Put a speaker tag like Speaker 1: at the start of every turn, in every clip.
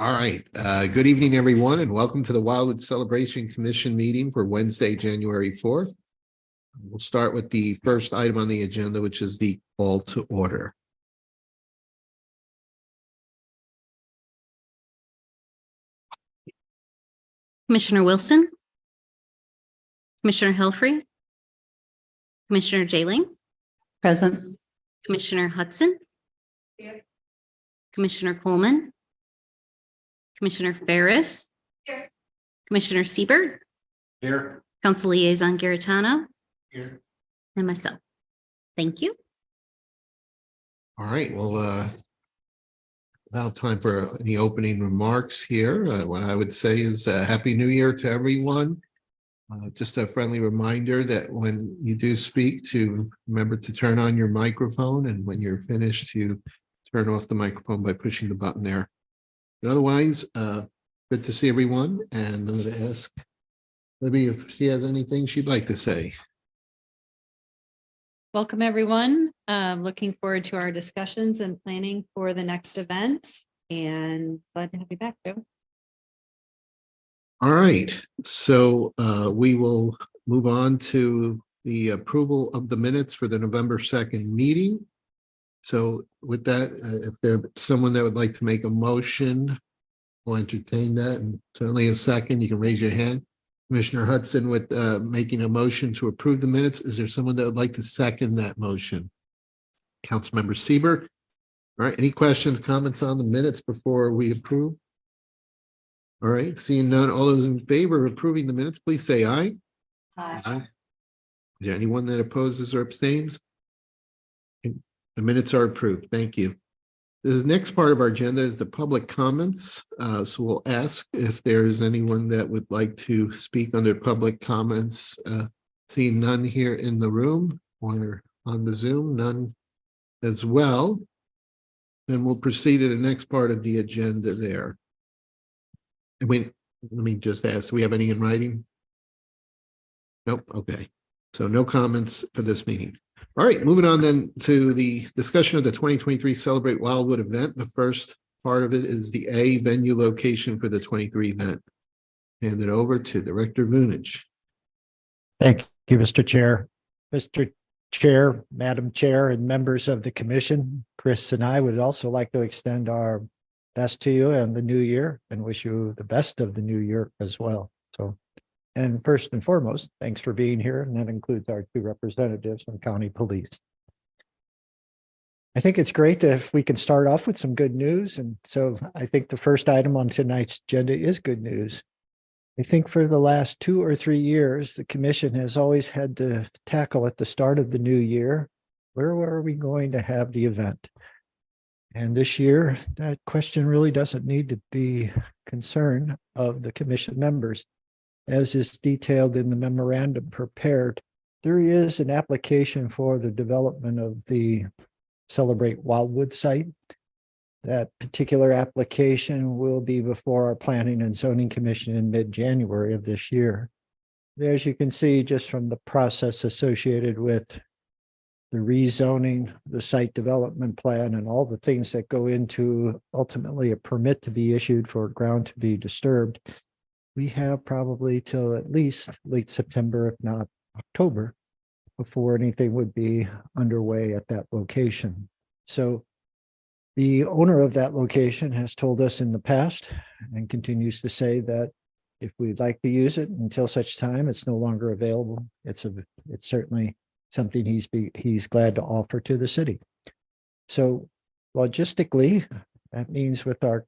Speaker 1: All right. Good evening, everyone, and welcome to the Wildwood Celebration Commission meeting for Wednesday, January 4th. We'll start with the first item on the agenda, which is the call to order.
Speaker 2: Commissioner Wilson, Commissioner Helfrey, Commissioner Jailing,
Speaker 3: Present.
Speaker 2: Commissioner Hudson,
Speaker 3: Here.
Speaker 2: Commissioner Coleman, Commissioner Ferris,
Speaker 3: Here.
Speaker 2: Commissioner Siebert,
Speaker 1: Here.
Speaker 2: Council Liaison Garitano,
Speaker 1: Here.
Speaker 2: and myself. Thank you.
Speaker 1: All right. Well, now time for any opening remarks here. What I would say is Happy New Year to everyone. Just a friendly reminder that when you do speak, to remember to turn on your microphone, and when you're finished, to turn off the microphone by pushing the button there. But otherwise, good to see everyone, and I'm going to ask Libby if she has anything she'd like to say.
Speaker 3: Welcome, everyone. Looking forward to our discussions and planning for the next event, and glad to have you back, Joe.
Speaker 1: All right, so we will move on to the approval of the minutes for the November 2nd meeting. So with that, if there's someone that would like to make a motion, we'll entertain that, and certainly a second, you can raise your hand. Commissioner Hudson with making a motion to approve the minutes. Is there someone that would like to second that motion? Councilmember Siebert. All right, any questions, comments on the minutes before we approve? All right, seeing none, all those in favor of approving the minutes, please say aye. Aye. Is there anyone that opposes or abstains? The minutes are approved. Thank you. The next part of our agenda is the public comments. So we'll ask if there is anyone that would like to speak under public comments. Seeing none here in the room or on the Zoom, none as well. Then we'll proceed to the next part of the agenda there. Let me just ask, do we have any in writing? Nope. Okay. So no comments for this meeting. All right, moving on then to the discussion of the 2023 Celebrate Wildwood event. The first part of it is the A venue location for the 23 event. Hand it over to Director Vunich.
Speaker 4: Thank you, Mr. Chair. Mr. Chair, Madam Chair, and members of the commission, Chris and I would also like to extend our best to you and the new year and wish you the best of the new year as well. And first and foremost, thanks for being here. And that includes our two representatives from County Police. I think it's great that if we can start off with some good news. And so I think the first item on tonight's agenda is good news. I think for the last 2 or 3 years, the commission has always had to tackle at the start of the new year, where are we going to have the event? And this year, that question really doesn't need to be concern of the commission members. As is detailed in the memorandum prepared, there is an application for the development of the Celebrate Wildwood site. That particular application will be before our Planning and Zoning Commission in mid-January of this year. As you can see, just from the process associated with the rezoning, the site development plan, and all the things that go into ultimately a permit to be issued for ground to be disturbed, we have probably till at least late September, if not October, before anything would be underway at that location. So the owner of that location has told us in the past and continues to say that if we'd like to use it until such time it's no longer available, it's certainly something he's glad to offer to the city. So logistically, that means with our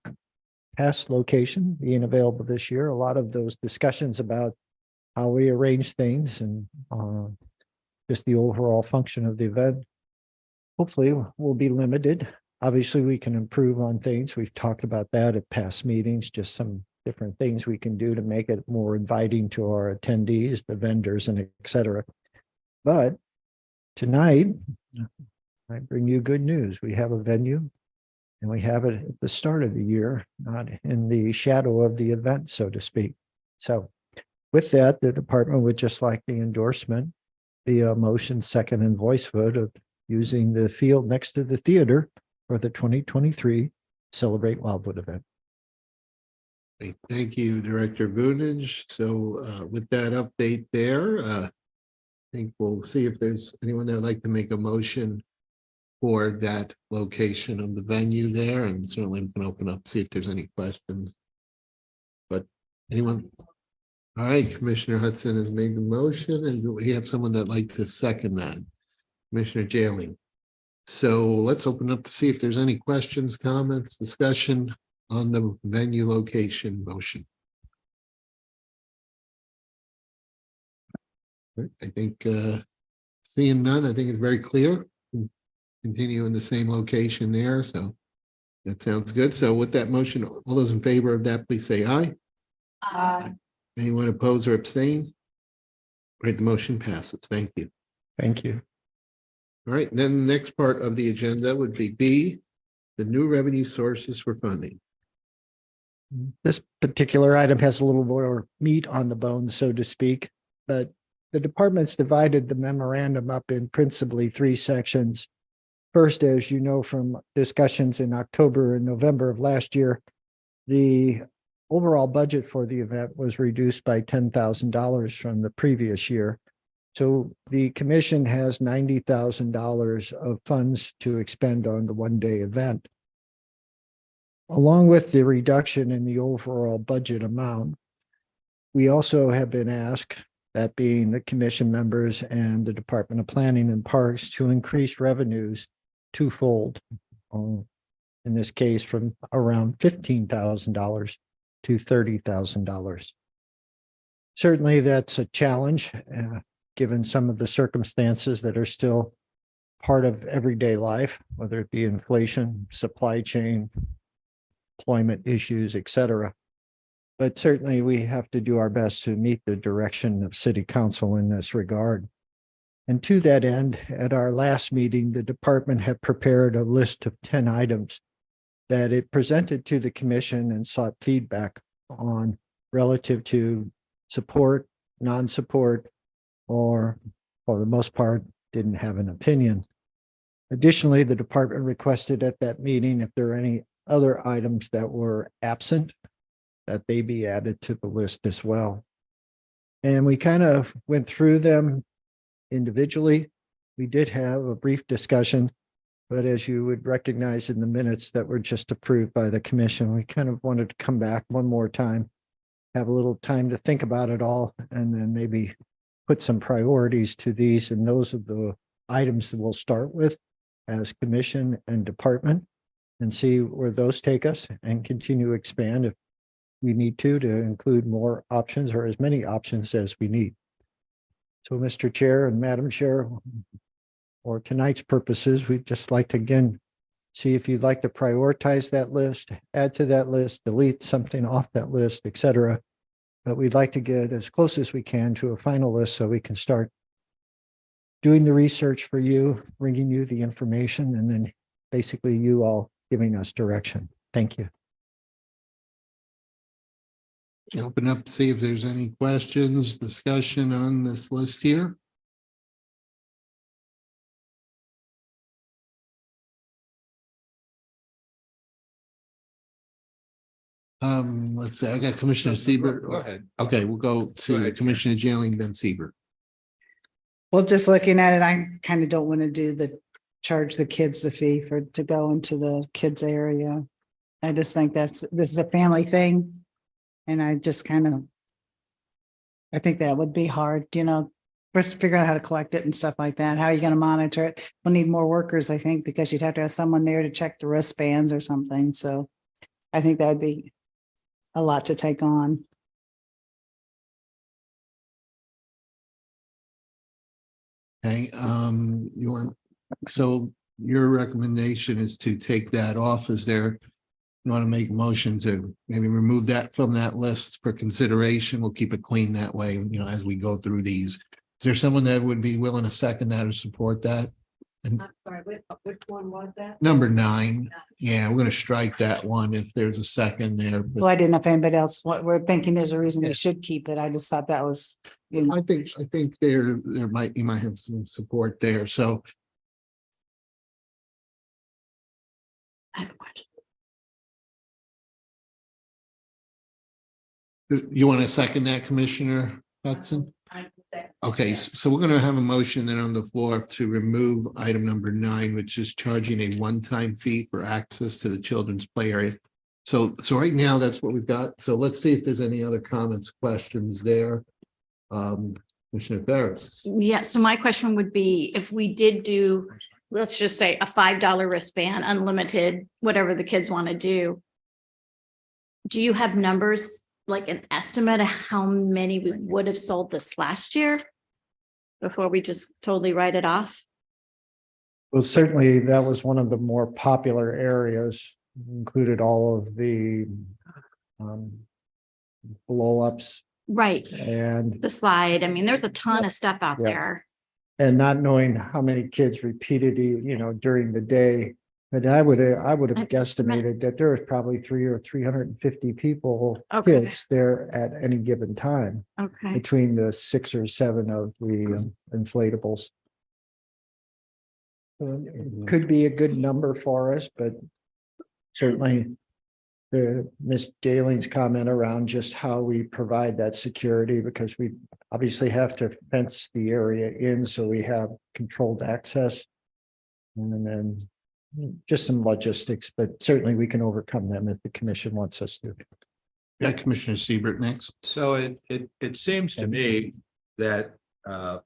Speaker 4: past location being available this year, a lot of those discussions about how we arrange things and just the overall function of the event hopefully will be limited. Obviously, we can improve on things. We've talked about that at past meetings, just some different things we can do to make it more inviting to our attendees, the vendors, and et cetera. But tonight, I bring you good news. We have a venue. And we have it at the start of the year, not in the shadow of the event, so to speak. So with that, the department would just like the endorsement via motion, second, and voice vote of using the field next to the theater for the 2023 Celebrate Wildwood event.
Speaker 1: Great. Thank you, Director Vunich. So with that update there, I think we'll see if there's anyone that would like to make a motion for that location of the venue there, and certainly we can open up, see if there's any questions. But anyone? All right, Commissioner Hudson has made the motion, and we have someone that'd like to second that, Commissioner Jailing. So let's open up to see if there's any questions, comments, discussion on the venue location motion. I think seeing none, I think it's very clear. Continue in the same location there, so that sounds good. So with that motion, all those in favor of that, please say aye.
Speaker 3: Aye.
Speaker 1: Anyone oppose or abstain? Great, the motion passes. Thank you.
Speaker 4: Thank you.
Speaker 1: All right, then the next part of the agenda would be B, the new revenue sources for funding.
Speaker 4: This particular item has a little more meat on the bone, so to speak, but the departments divided the memorandum up in principally three sections. First, as you know from discussions in October and November of last year, the overall budget for the event was reduced by $10,000 from the previous year. So the commission has $90,000 of funds to expend on the one-day event. Along with the reduction in the overall budget amount, we also have been asked, that being the commission members and the Department of Planning and Parks, to increase revenues twofold. In this case, from around $15,000 to $30,000. Certainly, that's a challenge, given some of the circumstances that are still part of everyday life, whether it be inflation, supply chain, employment issues, etc. But certainly, we have to do our best to meet the direction of City Council in this regard. And to that end, at our last meeting, the department had prepared a list of 10 items that it presented to the commission and sought feedback on relative to support, non-support, or for the most part, didn't have an opinion. Additionally, the department requested at that meeting if there are any other items that were absent, that they be added to the list as well. And we kind of went through them individually. We did have a brief discussion, but as you would recognize in the minutes that were just approved by the commission, we kind of wanted to come back one more time, have a little time to think about it all, and then maybe put some priorities to these. And those are the items that we'll start with as commission and department, and see where those take us, and continue to expand if we need to include more options or as many options as we need. So, Mr. Chair and Madam Chair, for tonight's purposes, we'd just like to again see if you'd like to prioritize that list, add to that list, delete something off that list, etc. But we'd like to get as close as we can to a final list so we can start doing the research for you, bringing you the information, and then basically you all giving us direction. Thank you.
Speaker 1: Open up, see if there's any questions, discussion on this list here. Let's see, I got Commissioner Siebert.
Speaker 5: Go ahead.
Speaker 1: Okay, we'll go
Speaker 5: Go
Speaker 1: to
Speaker 5: ahead,
Speaker 1: Commissioner Jailing, then Siebert.
Speaker 6: Well, just looking at it, I kind of don't want to do charge the kids the fee to go into the kids area. I just think this is a family thing. And I just I think that would be hard, first figure out how to collect it and stuff like that. How are you going to monitor it? We'll need more workers, I think, because you'd have to have someone there to check the wristbands or something. So I think that would be a lot to take on.
Speaker 1: Okay, you want, so your recommendation is to take that off. Is there, you want to make a motion to maybe remove that from that list for consideration? We'll keep it clean that way, as we go through these. Is there someone that would be willing to second that or support that? And
Speaker 3: I'm sorry, which one was that?
Speaker 1: number 9, yeah, we're going to strike that one if there's a second there. But
Speaker 6: Well, I didn't know if anybody else, we're thinking there's a reason
Speaker 1: Yeah.
Speaker 6: we should keep it. I just thought that was,
Speaker 1: I think you might have some support there. So
Speaker 3: I have a question.
Speaker 1: You want to second that, Commissioner Hudson? Okay, so we're going to have a motion then on the floor to remove item number 9, which is charging a one-time fee for access to the children's play area. So right now, that's what we've got. So let's see if there's any other comments, questions there. Commissioner Ferris.
Speaker 5: Yeah, so my question would be, if we did do, let's just say a $5 wristband, unlimited, whatever the kids want to do. Do you have numbers, like an estimate of how many we would have sold this last year? Before we just totally write it off?
Speaker 4: Well, certainly that was one of the more popular areas, included all of the blow ups
Speaker 5: Right,
Speaker 4: and
Speaker 5: the slide. I mean, there's a ton of stuff out
Speaker 4: Yeah.
Speaker 5: there.
Speaker 4: not knowing how many kids repeated, during the day. But I would have
Speaker 5: An estimate.
Speaker 4: guesstimated that there was probably 350 people,
Speaker 5: Okay.
Speaker 4: kids there at any given time
Speaker 5: Okay,
Speaker 4: between the 6 or 7 of the inflatables. So it could be a good number for us, but certainly Miss Daling's comment around just how we provide that security, because we obviously have to fence the area in so we have controlled access. And then just some logistics, but certainly we can overcome them if the commission wants us to.
Speaker 1: Yeah, Commissioner Siebert next.
Speaker 7: So it seems to me that the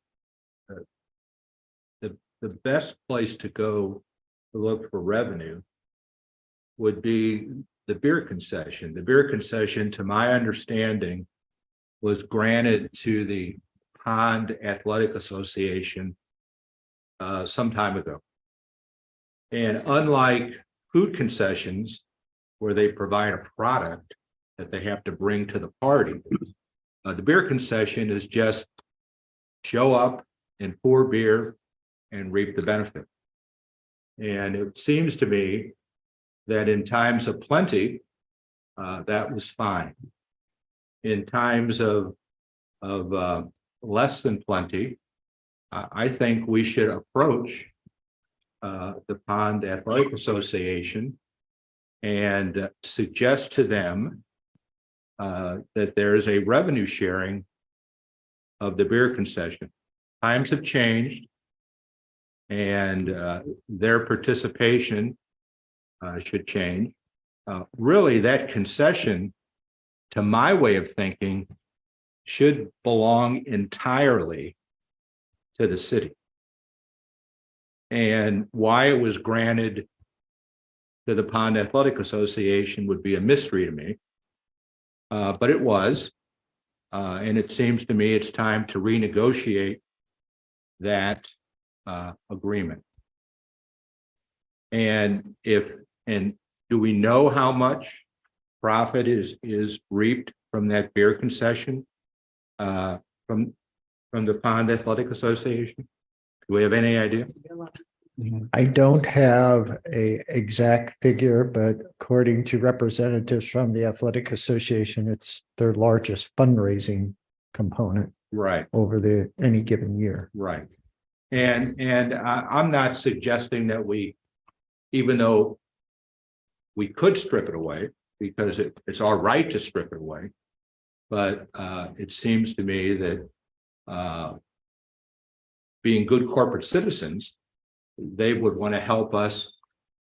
Speaker 7: best place to go to look for revenue would be the beer concession. The beer concession, to my understanding, was granted to the Pond Athletic Association some time ago. And unlike food concessions, where they provide a product that they have to bring to the party, the beer concession is just show up and pour beer and reap the benefit. And it seems to me that in times of plenty, that was fine. In times of less than plenty, I think we should approach the Pond Athletic Association and suggest to them that there is a revenue sharing of the beer concession. Times have changed, and their participation should change. Really, that concession, to my way of thinking, should belong entirely to the city. And why it was granted to the Pond Athletic Association would be a mystery to me. But it was, and it seems to me it's time to renegotiate that agreement. And do we know how much profit is reaped from that beer concession from the Pond Athletic Association? Do we have any idea?
Speaker 4: I don't have a exact figure, but according to representatives from the Athletic Association, it's their largest fundraising component
Speaker 7: Right,
Speaker 4: over any given year.
Speaker 7: right. And I'm not suggesting that even though we could strip it away, because it's our right to strip it away, but it seems to me that being good corporate citizens, they would want to help us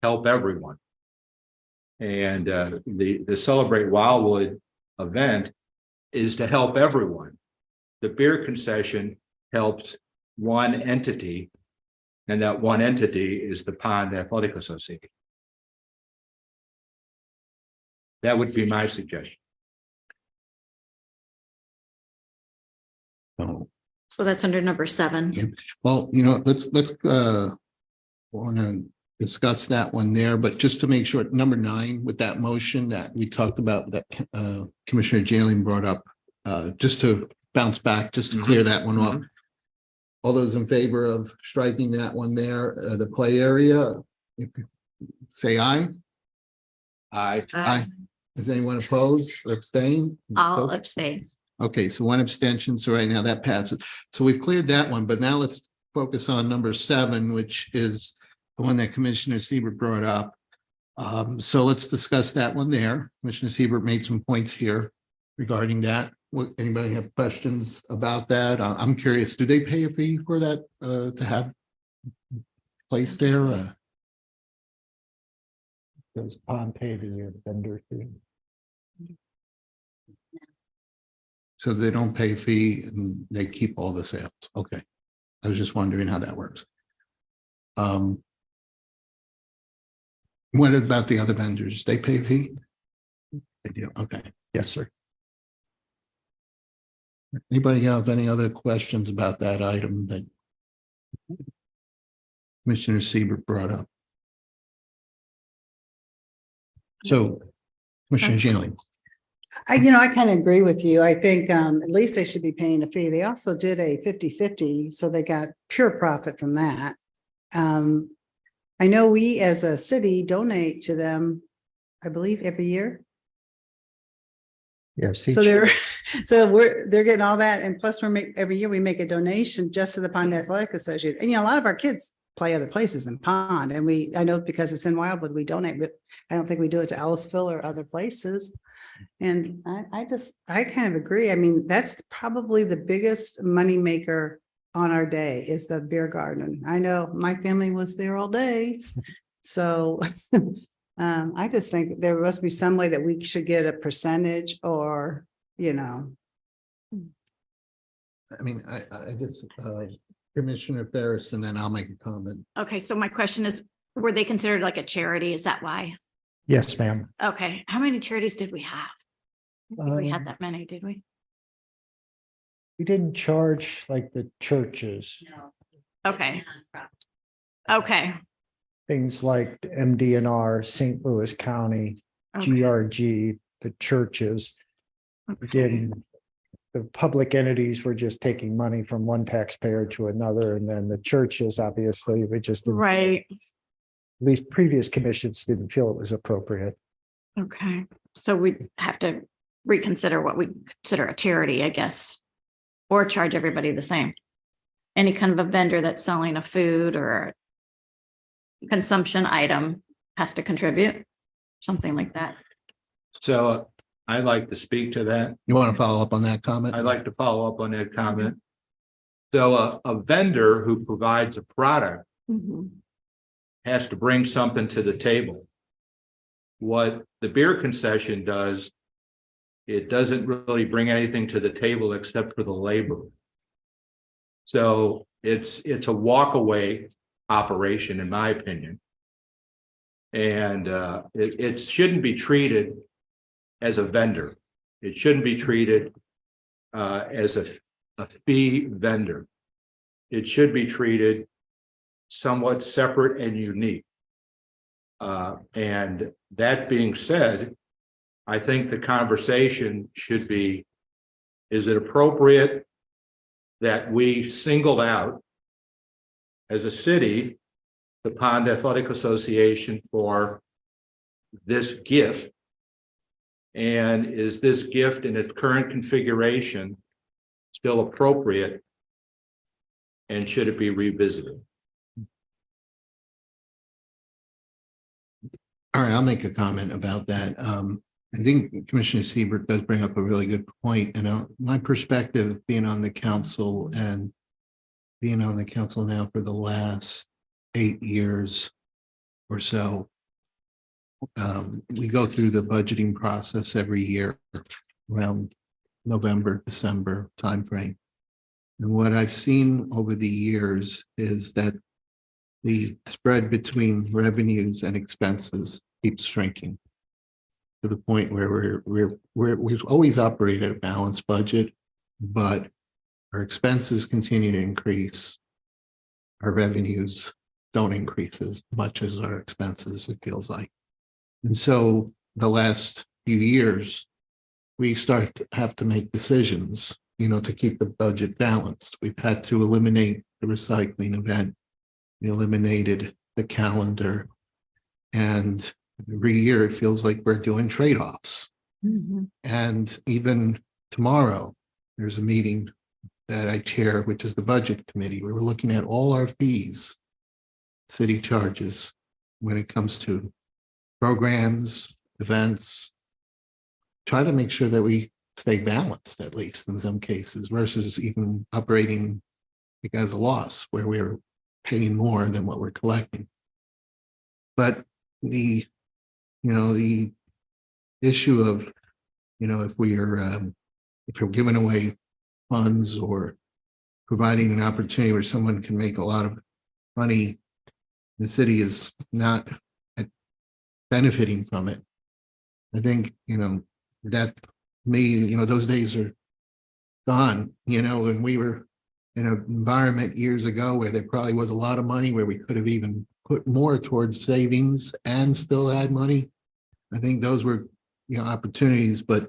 Speaker 7: help everyone. And the Celebrate Wildwood event is to help everyone. The beer concession helps one entity, and that one entity is the Pond Athletic Association. That would be my suggestion.
Speaker 1: So,
Speaker 5: So that's under number 7.
Speaker 1: well, let's want to discuss that one there, but just to make sure, number 9 with that motion that we talked about, that Commissioner Jailing brought up, just to bounce back, just to clear that one off. All those in favor of striking that one there, the play area, say aye. Aye. Is anyone opposed or abstain?
Speaker 2: I'll abstain.
Speaker 1: Okay, so one abstention. So right now that passes. So we've cleared that one, but now let's focus on number 7, which is the one that Commissioner Siebert brought up. So let's discuss that one there. Commissioner Siebert made some points here. regarding that? Anybody have questions about that? I'm curious, do they pay a fee for that, to have place there?
Speaker 4: Does Pond pay the vendor fee?
Speaker 1: So they don't pay a fee and they keep all the sales. Okay. I was just wondering how that works. What about the other vendors? They pay a fee? They do. Okay.
Speaker 4: Yes, sir.
Speaker 1: Anybody have any other questions about that item that Commissioner Siebert brought up? So, Commissioner Janey.
Speaker 6: I kind of agree with you. I think at least they should be paying a fee. They also did a 50-50, so they got pure profit from that. I know we as a city donate to them, I believe, every year.
Speaker 4: Yes.
Speaker 6: So they're getting all that, and plus every year we make a donation just to the Pond Athletic Association. And a lot of our kids play other places than Pond, and I know because it's in Wildwood, we donate, but I don't think we do it to Ellisville or other places. And I kind of agree. I mean, that's probably the biggest moneymaker on our day is the beer garden. I know my family was there all day. So I just think there must be some way that we should get a percentage or,
Speaker 1: I mean, I guess, Commissioner Ferris, and then I'll make a comment.
Speaker 5: Okay, so my question is, were they considered like a charity? Is that why?
Speaker 4: Yes, ma'am.
Speaker 5: Okay, how many charities did we have? I don't think we had that many, did we?
Speaker 4: We didn't charge like the churches,
Speaker 5: Okay. Okay.
Speaker 4: things like MDNR, St. Louis County,
Speaker 5: Okay.
Speaker 4: GRG, the churches. Again, the public entities were just taking money from one taxpayer to another, and then the churches, obviously, we just didn't-
Speaker 5: Right.
Speaker 4: at least previous commissions didn't feel it was appropriate.
Speaker 5: Okay, so we have to reconsider what we consider a charity, I guess, or charge everybody the same. Any kind of a vendor that's selling a food or a consumption item has to contribute, something like that.
Speaker 7: So I'd like to speak to that.
Speaker 1: You want to follow up on that comment?
Speaker 7: I'd like to follow up on that comment. So a vendor who provides a product has to bring something to the table. What the beer concession does, it doesn't really bring anything to the table except for the labor. So it's a walk-away operation, in my opinion. And it shouldn't be treated as a vendor. It shouldn't be treated as a fee vendor. It should be treated somewhat separate and unique. And that being said, I think the conversation should be, is it appropriate that we singled out as a city, the Pond Athletic Association for this gift? And is this gift in its current configuration still appropriate? And should it be revisited?
Speaker 1: All right, I'll make a comment about that. I think Commissioner Siebert does bring up a really good point. And my perspective, being on the council and being on the council now for the last 8 years or so, we go through the budgeting process every year around November, December timeframe. And what I've seen over the years is that the spread between revenues and expenses keeps shrinking to the point where we've always operated a balanced budget, but our expenses continue to increase. Our revenues don't increase as much as our expenses, it feels like. And so the last few years, we start to have to make decisions, to keep the budget balanced. We've had to eliminate the recycling event. We eliminated the calendar. And every year it feels like we're doing trade-offs. And even tomorrow, there's a meeting that I chair, which is the budget committee, where we're looking at all our fees, city charges, when it comes to programs, events, try to make sure that we stay balanced, at least in some cases, versus even operating as a loss where we're paying more than what we're collecting. But the issue of, if we're giving away funds or providing an opportunity where someone can make a lot of money, the city is not benefiting from it. I think, that those days are gone, and we were in an environment years ago where there probably was a lot of money where we could have even put more towards savings and still had money. I think those were, opportunities, but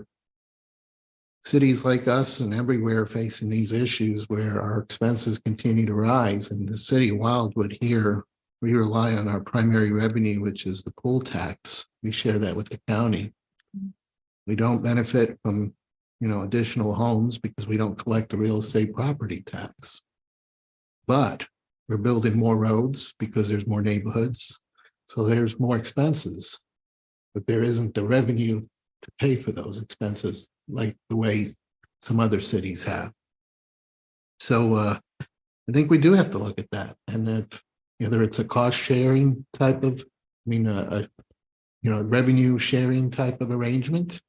Speaker 1: cities like us and everywhere are facing these issues where our expenses continue to rise. In the city of Wildwood here, we rely on our primary revenue, which is the pool tax. We share that with the county. We don't benefit from, additional homes because we don't collect the real estate property tax. But we're building more roads because there's more neighborhoods. So there's more expenses, but there isn't the revenue to pay for those expenses like the way some other cities have. So I think we do have to look at that. And if whether it's a cost sharing type of, revenue sharing type of arrangement,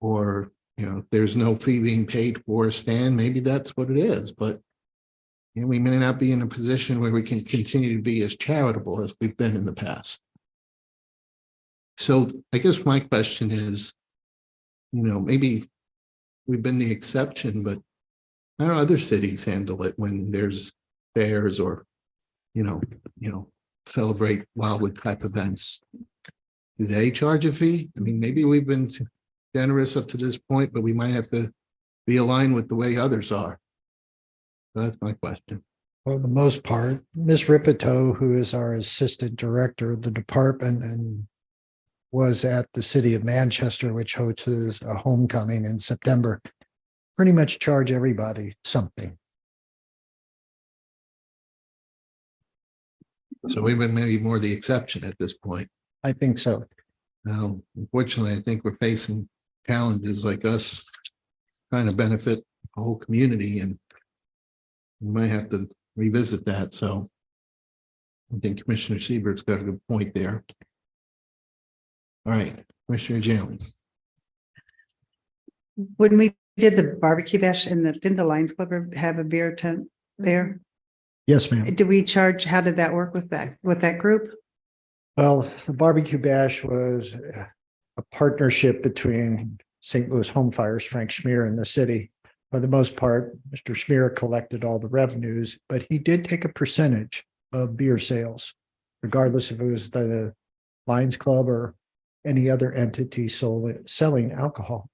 Speaker 1: or, if there's no fee being paid for a stand, maybe that's what it is. But we may not be in a position where we can continue to be as charitable as we've been in the past. So I guess my question is, maybe we've been the exception, but how do other cities handle it when there's fairs or, celebrate Wildwood type events? Do they charge a fee? I mean, maybe we've been too generous up to this point, but we might have to be aligned with the way others are. So that's my question.
Speaker 4: For the most part, Ms. Ripito, who is our assistant director of the department and was at the city of Manchester, which hosts a homecoming in September, pretty much charge everybody something.
Speaker 1: So we've been maybe more the exception at this point.
Speaker 4: I think so.
Speaker 1: Now, unfortunately, I think we're facing challenges like us trying to benefit the whole community, and we might have to revisit that. So I think Commissioner Siebert's got a good point there. All right, Commissioner Jalen.
Speaker 6: When we did the barbecue bash didn't the Lions Club have a beer tent there?
Speaker 4: Yes, ma'am.
Speaker 6: Did we charge, how did that work with that group?
Speaker 4: Well, the barbecue bash was a partnership between St. Louis Home Fires, Frank Schmier, and the city. For the most part, Mr. Schmier collected all the revenues, but he did take a percentage of beer sales, regardless if it was the Lions Club or any other entity selling alcohol.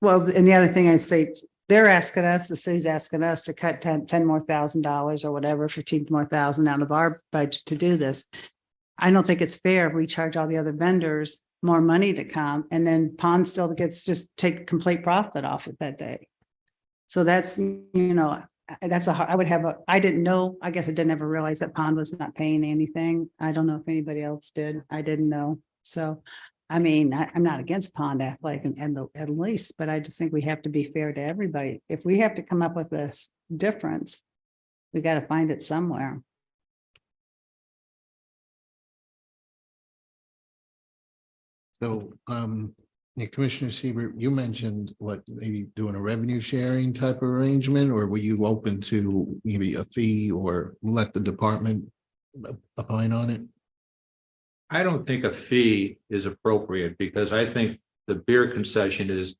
Speaker 6: Well, and the other thing I say, they're asking us, the city's asking us to cut $10 more thousand or whatever, 15 more thousand out of our budget to do this. I don't think it's fair if we charge all the other vendors more money to come and then Pond still gets just take complete profit off it that day. So that's, that's I didn't know, I guess I didn't ever realize that Pond was not paying anything. I don't know if anybody else did. I didn't know. So, I mean, I'm not against Pond Athletic and at least, but I just think we have to be fair to everybody. If we have to come up with this difference, we got to find it somewhere.
Speaker 1: So, Commissioner Siebert, you mentioned maybe doing a revenue sharing type of arrangement, or were you open to maybe a fee or let the department opine on it?
Speaker 7: I don't think a fee is appropriate because I think the beer concession is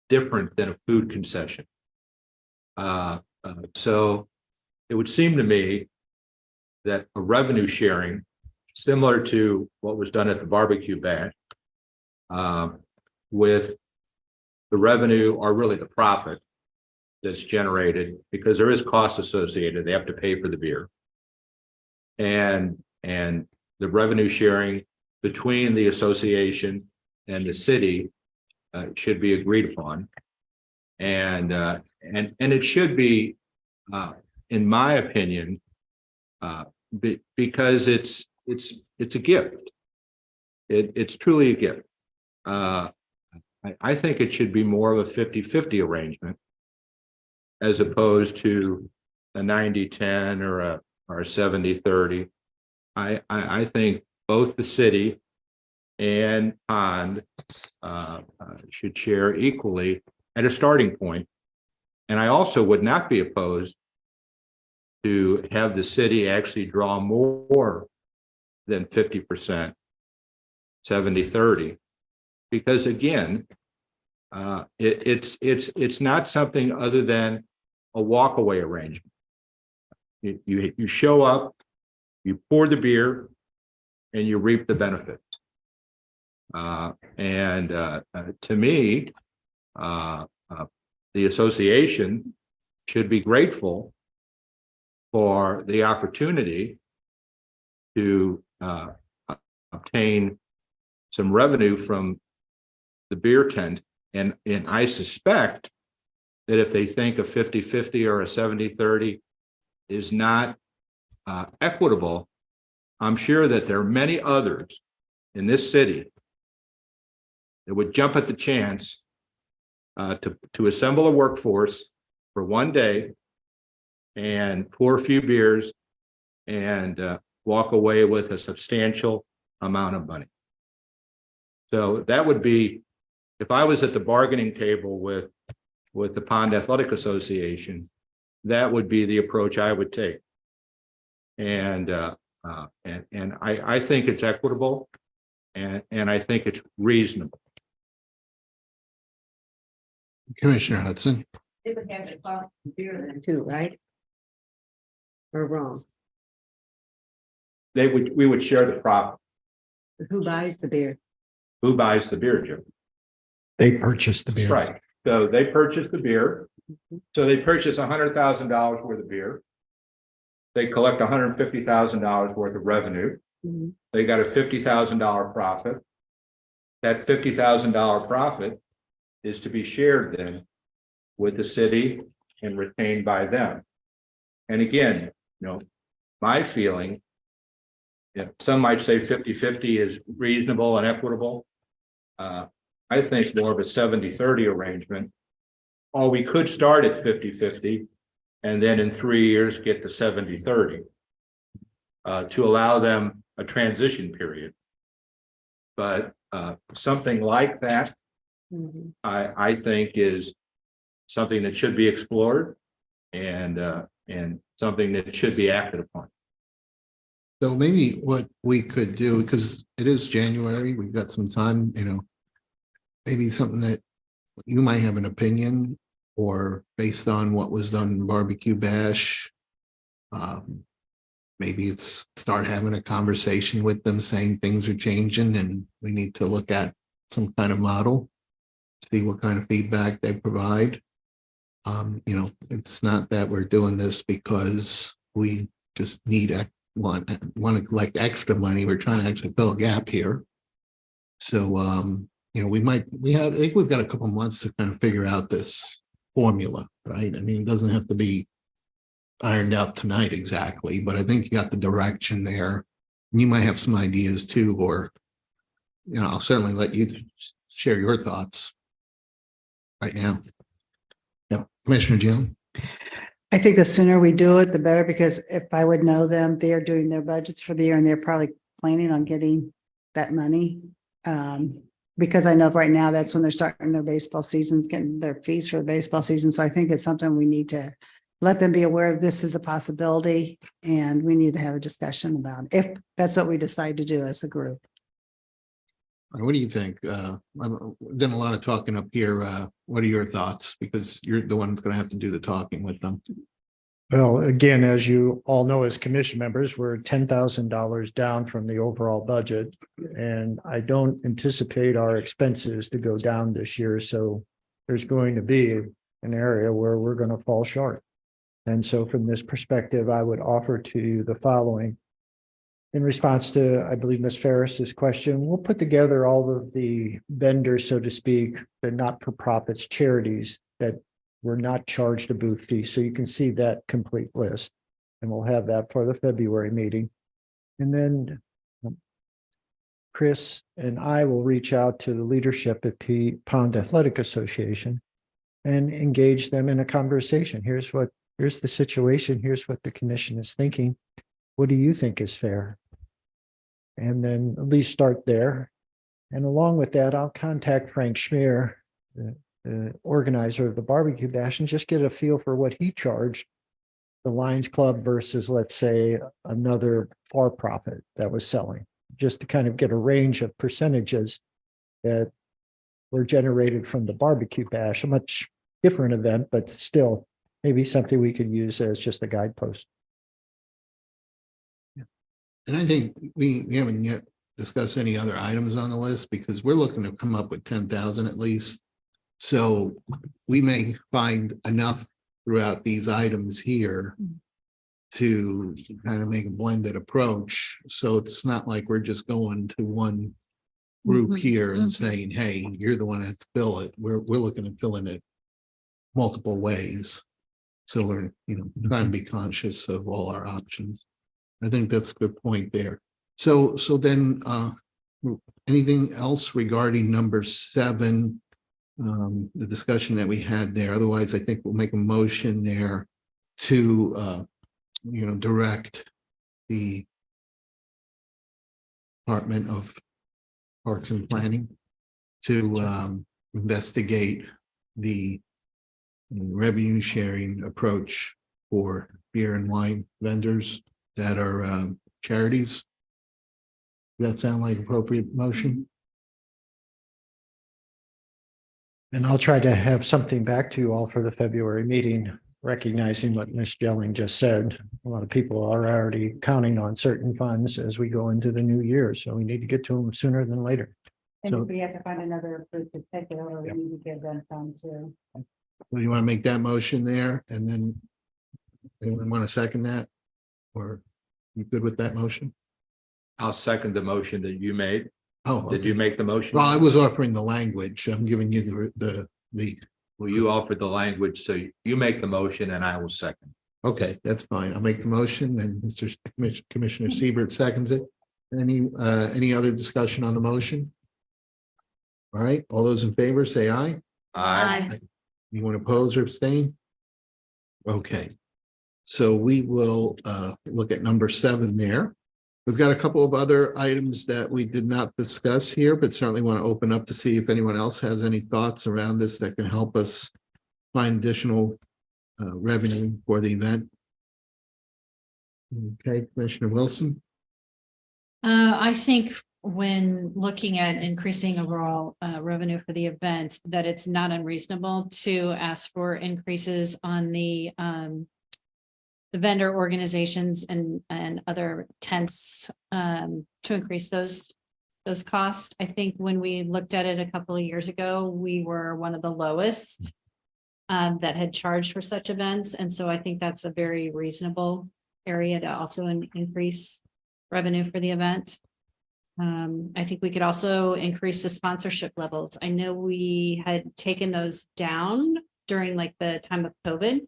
Speaker 7: different than a food concession. So it would seem to me that a revenue sharing, similar to what was done at the barbecue bash, with the revenue or really the profit that's generated, because there is cost associated. They have to pay for the beer. And the revenue sharing between the association and the city should be agreed upon. And it should be, in my opinion, because it's a gift. It's truly a gift. I think it should be more of a 50-50 arrangement as opposed to a 90-10 or a 70-30. I think both the city and Pond should share equally at a starting point. And I also would not be opposed to have the city actually draw more than 50%, 70-30. Because again, it's not something other than a walkaway arrangement. You show up, you pour the beer, and you reap the benefits. To me, the association should be grateful for the opportunity to obtain some revenue from the beer tent. And I suspect that if they think a 50-50 or a 70-30 is not equitable, I'm sure that there are many others in this city that would jump at the chance to assemble a workforce for one day and pour a few beers and walk away with a substantial amount of money. So that would be, if I was at the bargaining table with the Pond Athletic Association, that would be the approach I would take. And I think it's equitable, and I think it's reasonable.
Speaker 1: Commissioner Hudson.
Speaker 8: They would have to cost of beer then too, right? Or wrong?
Speaker 7: We would share the profit.
Speaker 8: Who buys the beer?
Speaker 7: Who buys the beer, Jim?
Speaker 4: They purchased the beer.
Speaker 7: Right. So they purchase the beer. So they purchase $100,000 worth of beer. They collect $150,000 worth of revenue.
Speaker 8: Mhm.
Speaker 7: They got a $50,000 profit. That $50,000 profit is to be shared then with the city and retained by them. And again, my feeling, some might say 50-50 is reasonable and equitable. I think more of a 70-30 arrangement. Or we could start at 50-50 and then in 3 years get to 70-30 to allow them a transition period. But something like that,
Speaker 8: Mhm.
Speaker 7: I think is something that should be explored and something that should be acted upon.
Speaker 1: So maybe what we could do, because it is January, we've got some time, maybe something that you might have an opinion or based on what was done in Barbecue Bash. Maybe it's start having a conversation with them saying things are changing and we need to look at some kind of model, see what kind of feedback they provide. It's not that we're doing this because we just want to collect extra money. We're trying to actually fill a gap here. So, I think we've got a couple months to kind of figure out this formula, right? I mean, it doesn't have to be ironed out tonight exactly, but I think you got the direction there. You might have some ideas too, or, I'll certainly let you share your thoughts right now. Yep. Commissioner Jim.
Speaker 6: I think the sooner we do it, the better, because if I would know them, they are doing their budgets for the year and they're probably planning on getting that money. Because I know right now that's when they're starting their baseball seasons, getting their fees for the baseball season. So I think it's something we need to let them be aware of. This is a possibility and we need to have a discussion about it, if that's what we decide to do as a group.
Speaker 1: What do you think? I've done a lot of talking up here. What are your thoughts? Because you're the one that's going to have to do the talking with them.
Speaker 4: Well, again, as you all know, as commission members, we're $10,000 down from the overall budget. And I don't anticipate our expenses to go down this year. So there's going to be an area where we're going to fall short. And so from this perspective, I would offer to you the following. In response to, I believe, Ms. Ferris's question, we'll put together all of the vendors, so to speak, the not-for-profits, charities that were not charged a booth fee. So you can see that complete list. And we'll have that for the February meeting. And then Chris and I will reach out to the leadership at Pond Athletic Association and engage them in a conversation. Here's the situation. Here's what the commission is thinking. What do you think is fair? And then at least start there. And along with that, I'll contact Frank Schmier, the organizer of the barbecue bash, and just get a feel for what he charged the Lions Club versus, let's say, another for-profit that was selling, just to kind of get a range of percentages that were generated from the barbecue bash, a much different event, but still maybe something we could use as just a guidepost.
Speaker 1: And I think we haven't yet discussed any other items on the list because we're looking to come up with 10,000 at least. So we may find enough throughout these items here to kind of make a blended approach. So it's not like we're just going to one group here and saying, hey, you're the one that has to fill it. We're looking at filling it multiple ways. So we're, trying to be conscious of all our options. I think that's a good point there. So then anything else regarding number 7, the discussion that we had there? Otherwise, I think we'll make a motion there to direct the Department of Parks and Planning to investigate the revenue sharing approach for beer and wine vendors that are charities. Does that sound like appropriate motion?
Speaker 4: And I'll try to have something back to you all for the February meeting, recognizing what Ms. Gelling just said. A lot of people are already counting on certain funds as we go into the new year, so we need to get to them sooner than later.
Speaker 8: And
Speaker 4: So-
Speaker 8: if we have to find another group to take it over, we
Speaker 1: Yep.
Speaker 8: need to give them some too.
Speaker 1: Well, you want to make that motion there and then anyone want to second that? Or you good with that motion?
Speaker 7: I'll second the motion that you made.
Speaker 1: Oh,
Speaker 7: Did you
Speaker 1: okay.
Speaker 7: make the motion?
Speaker 1: Well, I was offering the language. I'm giving you the,
Speaker 7: Well, you offered the language, so you make the motion and I will second.
Speaker 1: okay, that's fine. I'll make the motion and Commissioner Siebert seconds it. Any other discussion on the motion? All right, all those in favor, say aye.
Speaker 7: Aye.
Speaker 1: Anyone oppose or abstain? Okay, so we will look at number 7 there. We've got a couple of other items that we did not discuss here, but certainly want to open up to see if anyone else has any thoughts around this that can help us find additional revenue for the event. Okay, Commissioner Wilson.
Speaker 3: I think when looking at increasing overall revenue for the event, that it's not unreasonable to ask for increases on the vendor organizations and other tents to increase those costs. I think when we looked at it a couple of years ago, we were one of the lowest that had charged for such events. And so I think that's a very reasonable area to also increase revenue for the event. I think we could also increase the sponsorship levels. I know we had taken those down during like the time of COVID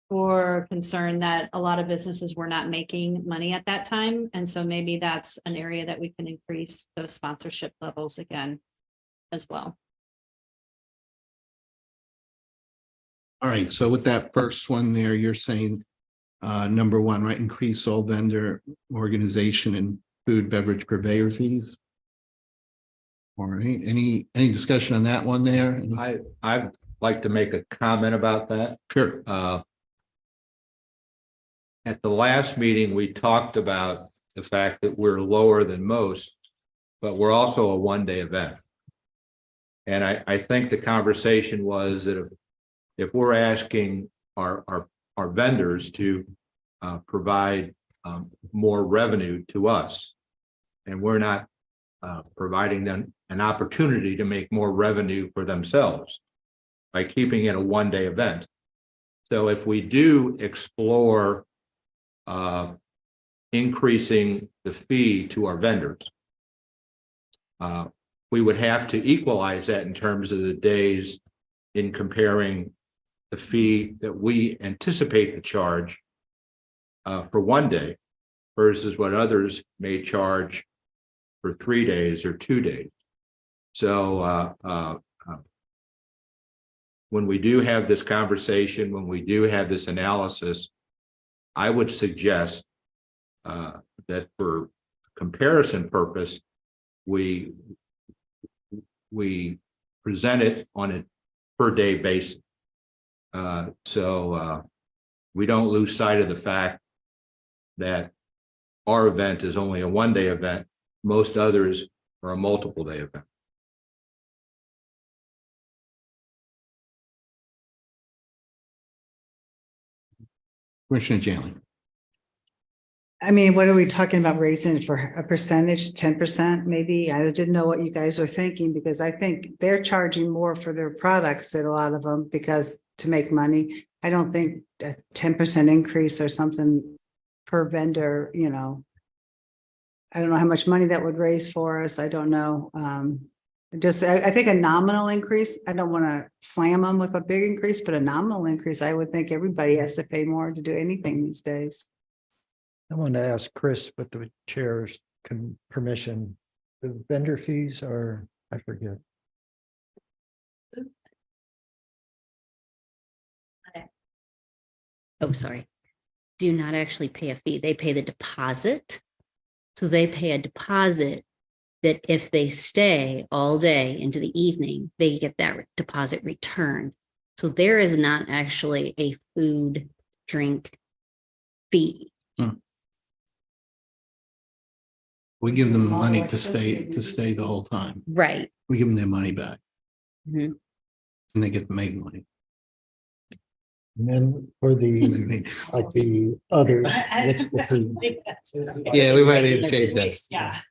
Speaker 3: for concern that a lot of businesses were not making money at that time. And so maybe that's an area that we can increase those sponsorship levels again as well.
Speaker 1: All right, so with that first one there, you're saying number 1, right? Increase all vendor organization and food beverage purveyor fees. All right, any discussion on that one there?
Speaker 7: I'd like to make a comment about that.
Speaker 1: Sure.
Speaker 7: At the last meeting, we talked about the fact that we're lower than most, but we're also a one-day event. And I think the conversation was that if we're asking our vendors to provide more revenue to us, and we're not providing them an opportunity to make more revenue for themselves by keeping it a one-day event. So if we do explore increasing the fee to our vendors, we would have to equalize that in terms of the days in comparing the fee that we anticipate to charge for one day versus what others may charge for 3 days or 2 days. So when we do have this conversation, when we do have this analysis, I would suggest that for comparison purpose, we present it on a per day basis. So we don't lose sight of the fact that our event is only a 1-day event. Most others are a multiple day event.
Speaker 1: Commissioner Jalen.
Speaker 6: I mean, what are we talking about raising it for a percentage, 10% maybe? I didn't know what you guys were thinking because I think they're charging more for their products at a lot of them because to make money. I don't think a 10% increase or something per vendor, you know. I don't know how much money that would raise for us. I don't know. I think a nominal increase, I don't want to slam them with a big increase, but a nominal increase, I would think everybody has to pay more to do anything these days.
Speaker 4: I want to ask Chris, with the chair's permission, the vendor fees are, I forget.
Speaker 2: Oh, sorry. Do not actually pay a fee. They pay the deposit. So they pay a deposit that if they stay all day into the evening, they get that deposit returned. So there is not actually a food, drink fee.
Speaker 1: We give them money to stay the whole time.
Speaker 2: Right.
Speaker 1: We give them their money back.
Speaker 2: Mhm.
Speaker 1: And they get to make money.
Speaker 4: And then for the, like the others, what's the fee?
Speaker 1: Yeah, we might even change that.
Speaker 8: Yeah.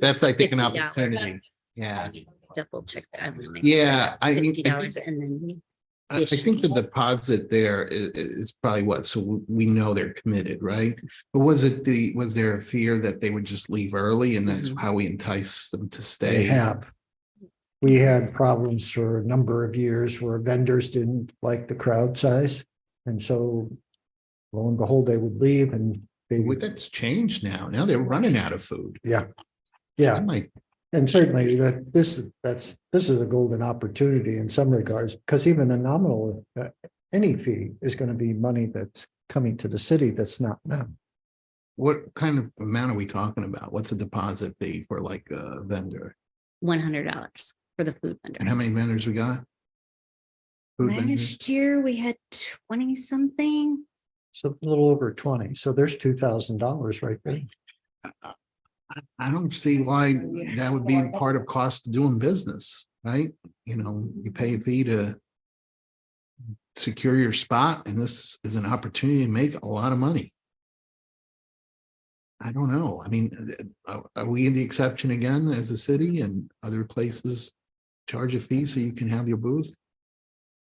Speaker 1: That's, I think, an
Speaker 2: $50.
Speaker 1: opportunity. Yeah.
Speaker 2: Double check that.
Speaker 1: Yeah, I mean,
Speaker 2: $50 and then
Speaker 1: I think the deposit there is probably what, so we know they're committed, right? But was there a fear that they would just leave early and that's how we entice them to
Speaker 4: They
Speaker 1: stay?
Speaker 4: have. We had problems for a number of years where vendors didn't like the crowd size. And so lo and behold, they would leave and they
Speaker 1: Well,
Speaker 4: would,
Speaker 1: that's changed now. Now they're running out of food.
Speaker 4: yeah.
Speaker 1: I
Speaker 4: Yeah.
Speaker 1: might,
Speaker 4: And certainly this is a golden opportunity in some regards, because even a nominal, any fee is going to be money that's coming to the city that's not them.
Speaker 1: what kind of amount are we talking about? What's a deposit fee for like a vendor?
Speaker 2: $100 for the food vendors.
Speaker 1: And how many vendors we got? Food vendors?
Speaker 2: Last year we had 20 something.
Speaker 4: So a little over 20. So there's $2,000 right there.
Speaker 1: I don't see why that would be part of cost of doing business, right? You know, you pay a fee to secure your spot, and this is an opportunity to make a lot of money. I don't know. I mean, are we the exception again as a city, and other places charge a fee so you can have your booth?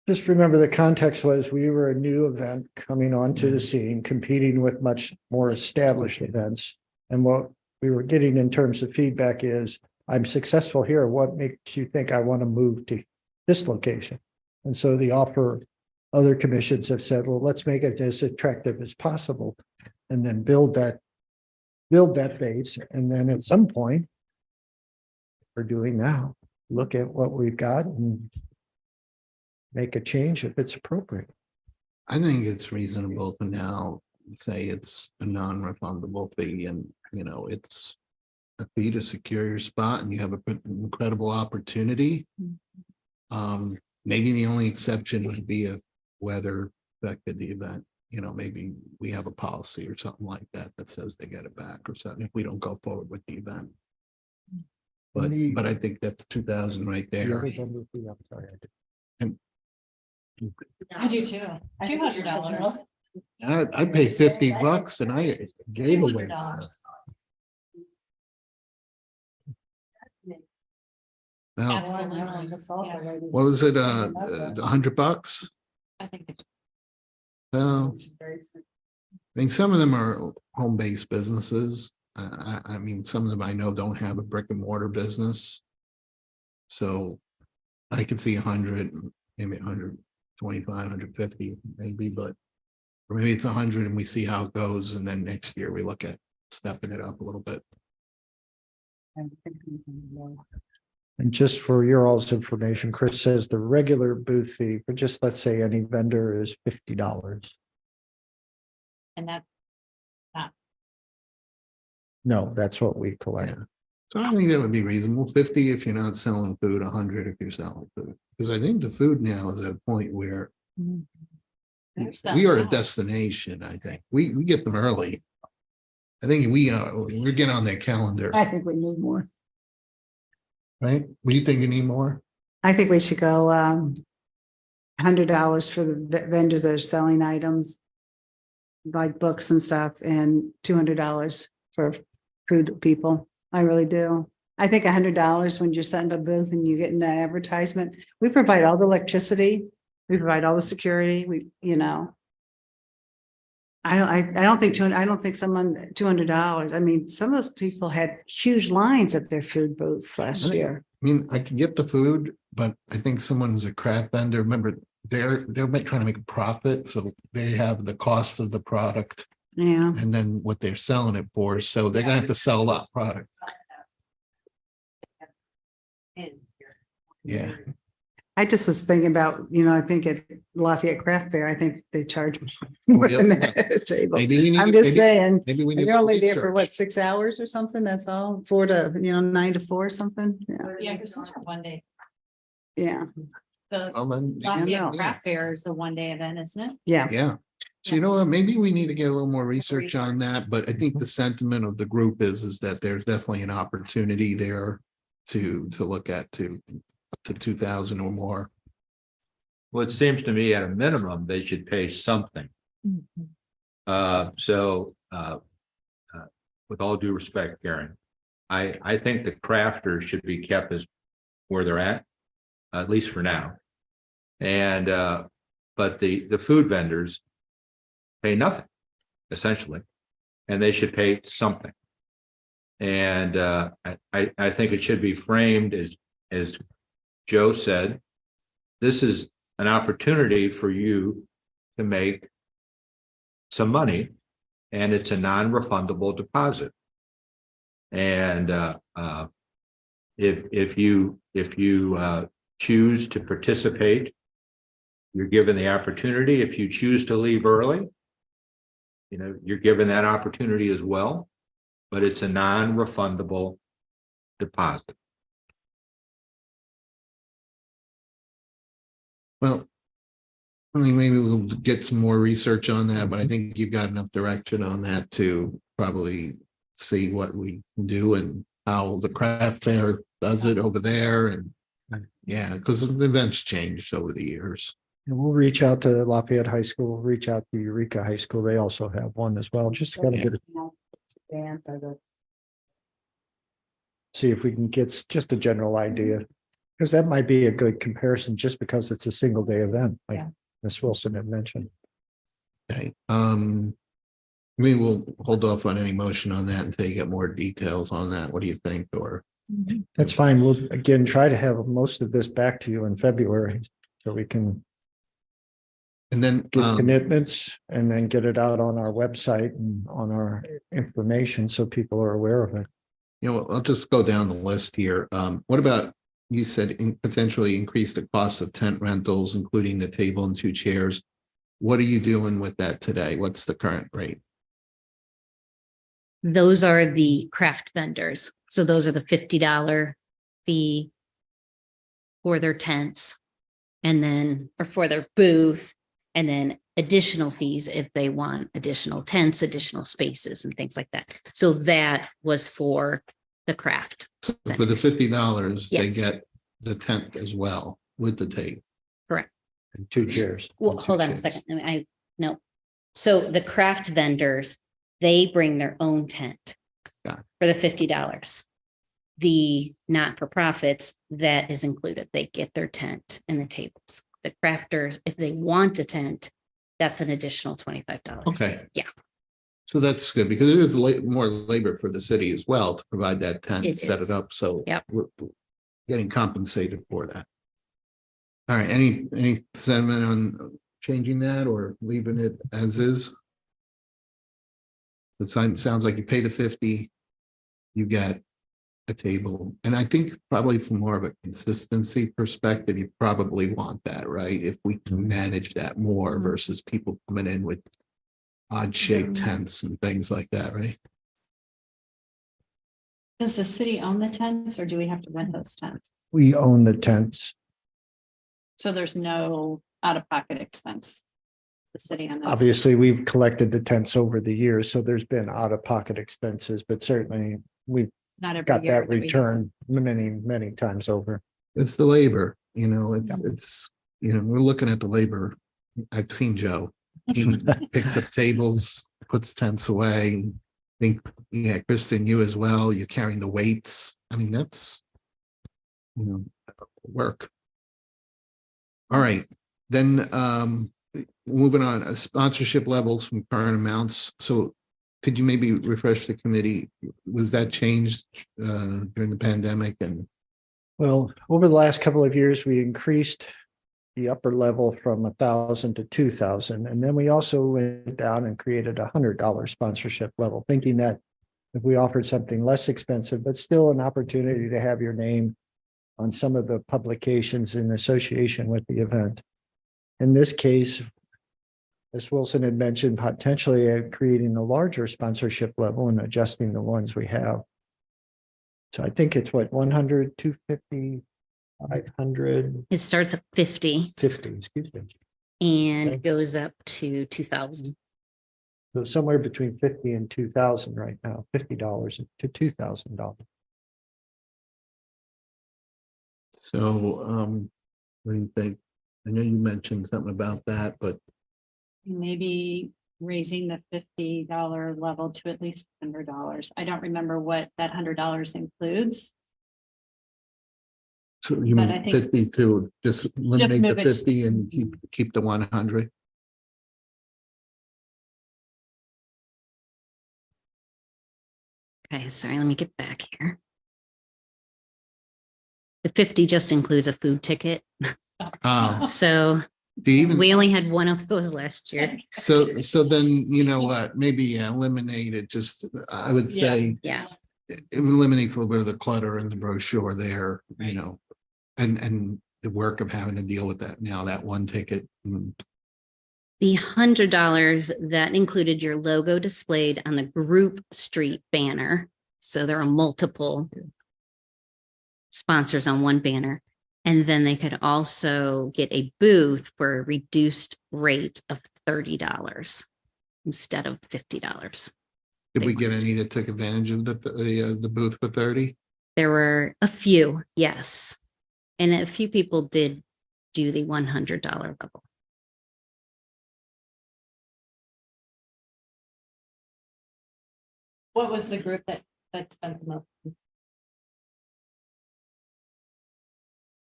Speaker 4: Just remember the context was we were a new event coming onto the scene, competing with much more established events. And what we were getting in terms of feedback is, I'm successful here. What makes you think I want to move to this location? And so the offer, other commissions have said, well, let's make it as attractive as possible and then build that base. And then at some point, we're doing now, look at what we've got and make a change if it's appropriate.
Speaker 1: I think it's reasonable to now say it's a non-refundable fee, and you know, it's a fee to secure your spot, and you have an incredible opportunity. Maybe the only exception would be if weather affected the event. You know, maybe we have a policy or something like that that says they get it back or something if we don't go forward with the event. But I think that's 2,000 right there.
Speaker 4: I'm sorry, I did.
Speaker 3: I do too. $200.
Speaker 1: I paid $50 and I gave away stuff. Well,
Speaker 3: Absolutely.
Speaker 1: what was it? $100?
Speaker 3: I think it's
Speaker 1: Well, I mean, some of them are home-based businesses. I mean, some of them I know don't have a brick and mortar business. So I could see 100, maybe 125, 150, maybe, but or maybe it's 100 and we see how it goes. And then next year we look at stepping it up a little bit.
Speaker 4: And just for your all's information, Chris says the regular booth fee for just, let's say, any vendor is $50.
Speaker 3: And that,
Speaker 4: No, that's what we collect.
Speaker 1: So I think that would be reasonable, 50 if you're not selling food, 100 if you're selling food. Because I think the food now is at a point where we are a destination, I think. We get them early. I think we're getting on their calendar,
Speaker 6: I think we need more.
Speaker 1: right? What do you think you need more?
Speaker 6: I think we should go $100 for the vendors that are selling items like books and stuff, and $200 for food people. I really do. I think $100 when you're setting up a booth and you're getting that advertisement. We provide all the electricity. We provide all the security. I don't think someone $200. I mean, some of those people had huge lines at their food booths last year.
Speaker 1: I mean, I can get the food, but I think someone who's a craft vendor, remember, they're trying to make a profit, so they have the cost of the product
Speaker 6: Yeah.
Speaker 1: and then what they're selling it for, so they're gonna have to sell a lot of product. Yeah,
Speaker 6: I just was thinking about, I think at Lafayette Craft Fair, I think they charge more than that at a table.
Speaker 1: maybe we need.
Speaker 6: I'm just
Speaker 1: maybe-
Speaker 6: saying,
Speaker 1: Maybe we need.
Speaker 6: you're
Speaker 1: more
Speaker 6: only there for what,
Speaker 1: research.
Speaker 6: 6 hours or something? That's all, 4 to, 9 to 4 or something?
Speaker 3: yeah, because it's one day.
Speaker 6: Yeah,
Speaker 3: The
Speaker 1: Well, then,
Speaker 3: Lafayette
Speaker 1: yeah.
Speaker 3: Craft Fair is a one-day event, isn't it?
Speaker 6: yeah.
Speaker 1: Yeah. So you know what, maybe we need to get a little more research on
Speaker 3: research.
Speaker 1: that, but I think the sentiment of the group is that there's definitely an opportunity there to look at to up to 2,000 or more.
Speaker 7: Well, it seems to me at a minimum, they should pay something. With all due respect, Karen, I think the crafters should be kept as where they're at least for now. And, but the food vendors pay nothing, essentially, and they should pay something. And, I think it should be framed as Joe said, this is an opportunity for you to make some money, and it's a non-refundable deposit. And if you choose to participate, you're given the opportunity. If you choose to leave early, you're given that opportunity as well, but it's a non-refundable deposit.
Speaker 1: Well, I mean, maybe we'll get some more research on that, but I think you've got enough direction on that to probably see what we can do and how the craft fair does it over there. And yeah, because the events changed over the years.
Speaker 4: And we'll reach out to Lafayette High School, reach out to Eureka High School. They also have one as well. Just gotta get it, see if we can get just a general idea. Because that might be a good comparison just because it's a single day event, like
Speaker 3: Yeah.
Speaker 4: Ms. Wilson had mentioned.
Speaker 1: Okay, maybe we'll hold off on any motion on that until you get more details on that. What do you think? Or
Speaker 4: That's fine. We'll again try to have most of this back to you in February so we can
Speaker 1: and then
Speaker 4: get commitments and then get it out on our website and on our information so people are aware of it.
Speaker 1: I'll just go down the list here. What about, you said potentially increase the cost of tent rentals, including the table and 2 chairs. What are you doing with that today? What's the current rate?
Speaker 2: Those are the craft vendors. So those are the $50 fee for their tents and then, or for their booth, and then additional fees if they want additional tents, additional spaces and things like that. So that was for the craft.
Speaker 1: For the $50, they
Speaker 2: Yes.
Speaker 1: get the tent as well with the tape.
Speaker 2: Correct.
Speaker 4: And 2 chairs.
Speaker 2: Well,
Speaker 1: and 2
Speaker 2: hold on a
Speaker 1: chairs.
Speaker 2: second. No. So the craft vendors, they bring their own tent
Speaker 1: Got it.
Speaker 2: for the $50. The not-for-profits, that is included. They get their tent and the tables. The crafters, if they want a tent, that's an additional $25.
Speaker 1: Okay.
Speaker 2: Yeah.
Speaker 1: So that's good because it is more labor for the city as well to provide that tent,
Speaker 2: It
Speaker 1: set
Speaker 2: is.
Speaker 1: it up. So
Speaker 2: Yep.
Speaker 1: we're getting compensated for that. All right, any sentiment on changing that or leaving it as is? It sounds like you pay the 50, you get a table. And I think probably from more of a consistency perspective, you probably want that, right? If we can manage that more versus people coming in with odd shaped tents and things like that, right?
Speaker 3: Does the city own the tents or do we have to rent those tents?
Speaker 4: We own the tents.
Speaker 3: So there's no out-of-pocket expense. The city on this.
Speaker 4: Obviously, we've collected the tents over the years, so there's been out-of-pocket expenses, but certainly we've
Speaker 3: Not every
Speaker 4: got
Speaker 3: year
Speaker 4: that
Speaker 3: we have
Speaker 4: return many, many times over.
Speaker 1: It's the labor, it's, we're looking at the labor. I've seen Joe. He picks up tables, puts tents away. I think, yeah, Kristen, you as well. You're carrying the weights. I mean, that's, work. All right, then, moving on, sponsorship levels from current amounts. So could you maybe refresh the committee? Was that changed during the pandemic? And
Speaker 4: Well, over the last couple of years, we increased the upper level from 1,000 to 2,000. And then we also went down and created $100 sponsorship level, thinking that if we offered something less expensive, but still an opportunity to have your name on some of the publications in association with the event. In this case, as Wilson had mentioned, potentially creating a larger sponsorship level and adjusting the ones we have. So I think it's what, 100, 250, 500,
Speaker 2: It starts at 50
Speaker 4: 50, excuse me.
Speaker 2: and
Speaker 4: Okay.
Speaker 2: it goes up to 2,000.
Speaker 4: So somewhere between 50 and 2,000 right now, $50 to $2,000.
Speaker 1: so, what do you think? I know you mentioned something about that, but
Speaker 3: Maybe raising the $50 level to at least $100. I don't remember what that $100 includes.
Speaker 1: so you
Speaker 3: But I
Speaker 1: mean
Speaker 3: think-
Speaker 1: 50 to just eliminate
Speaker 3: move
Speaker 1: the
Speaker 3: it-
Speaker 1: 50 and keep the 100?
Speaker 2: Okay, sorry, let me get back here. The 50 just includes a food ticket. So
Speaker 1: Do you even,
Speaker 2: we only had one of those last year.
Speaker 1: so then, you know what, maybe eliminate it, just, I would say,
Speaker 2: Yeah.
Speaker 1: it eliminates a little bit of the clutter in the brochure there, and the work of having to deal with that now, that one ticket.
Speaker 2: The $100 that included your logo displayed on the group street banner. So there are multiple sponsors on one banner. And then they could also get a booth for a reduced rate of $30 instead of $50.
Speaker 1: Did we get any that took advantage of the booth for 30?
Speaker 2: There were a few, yes. And a few people did do the $100 level.
Speaker 3: What was the group that spent the most?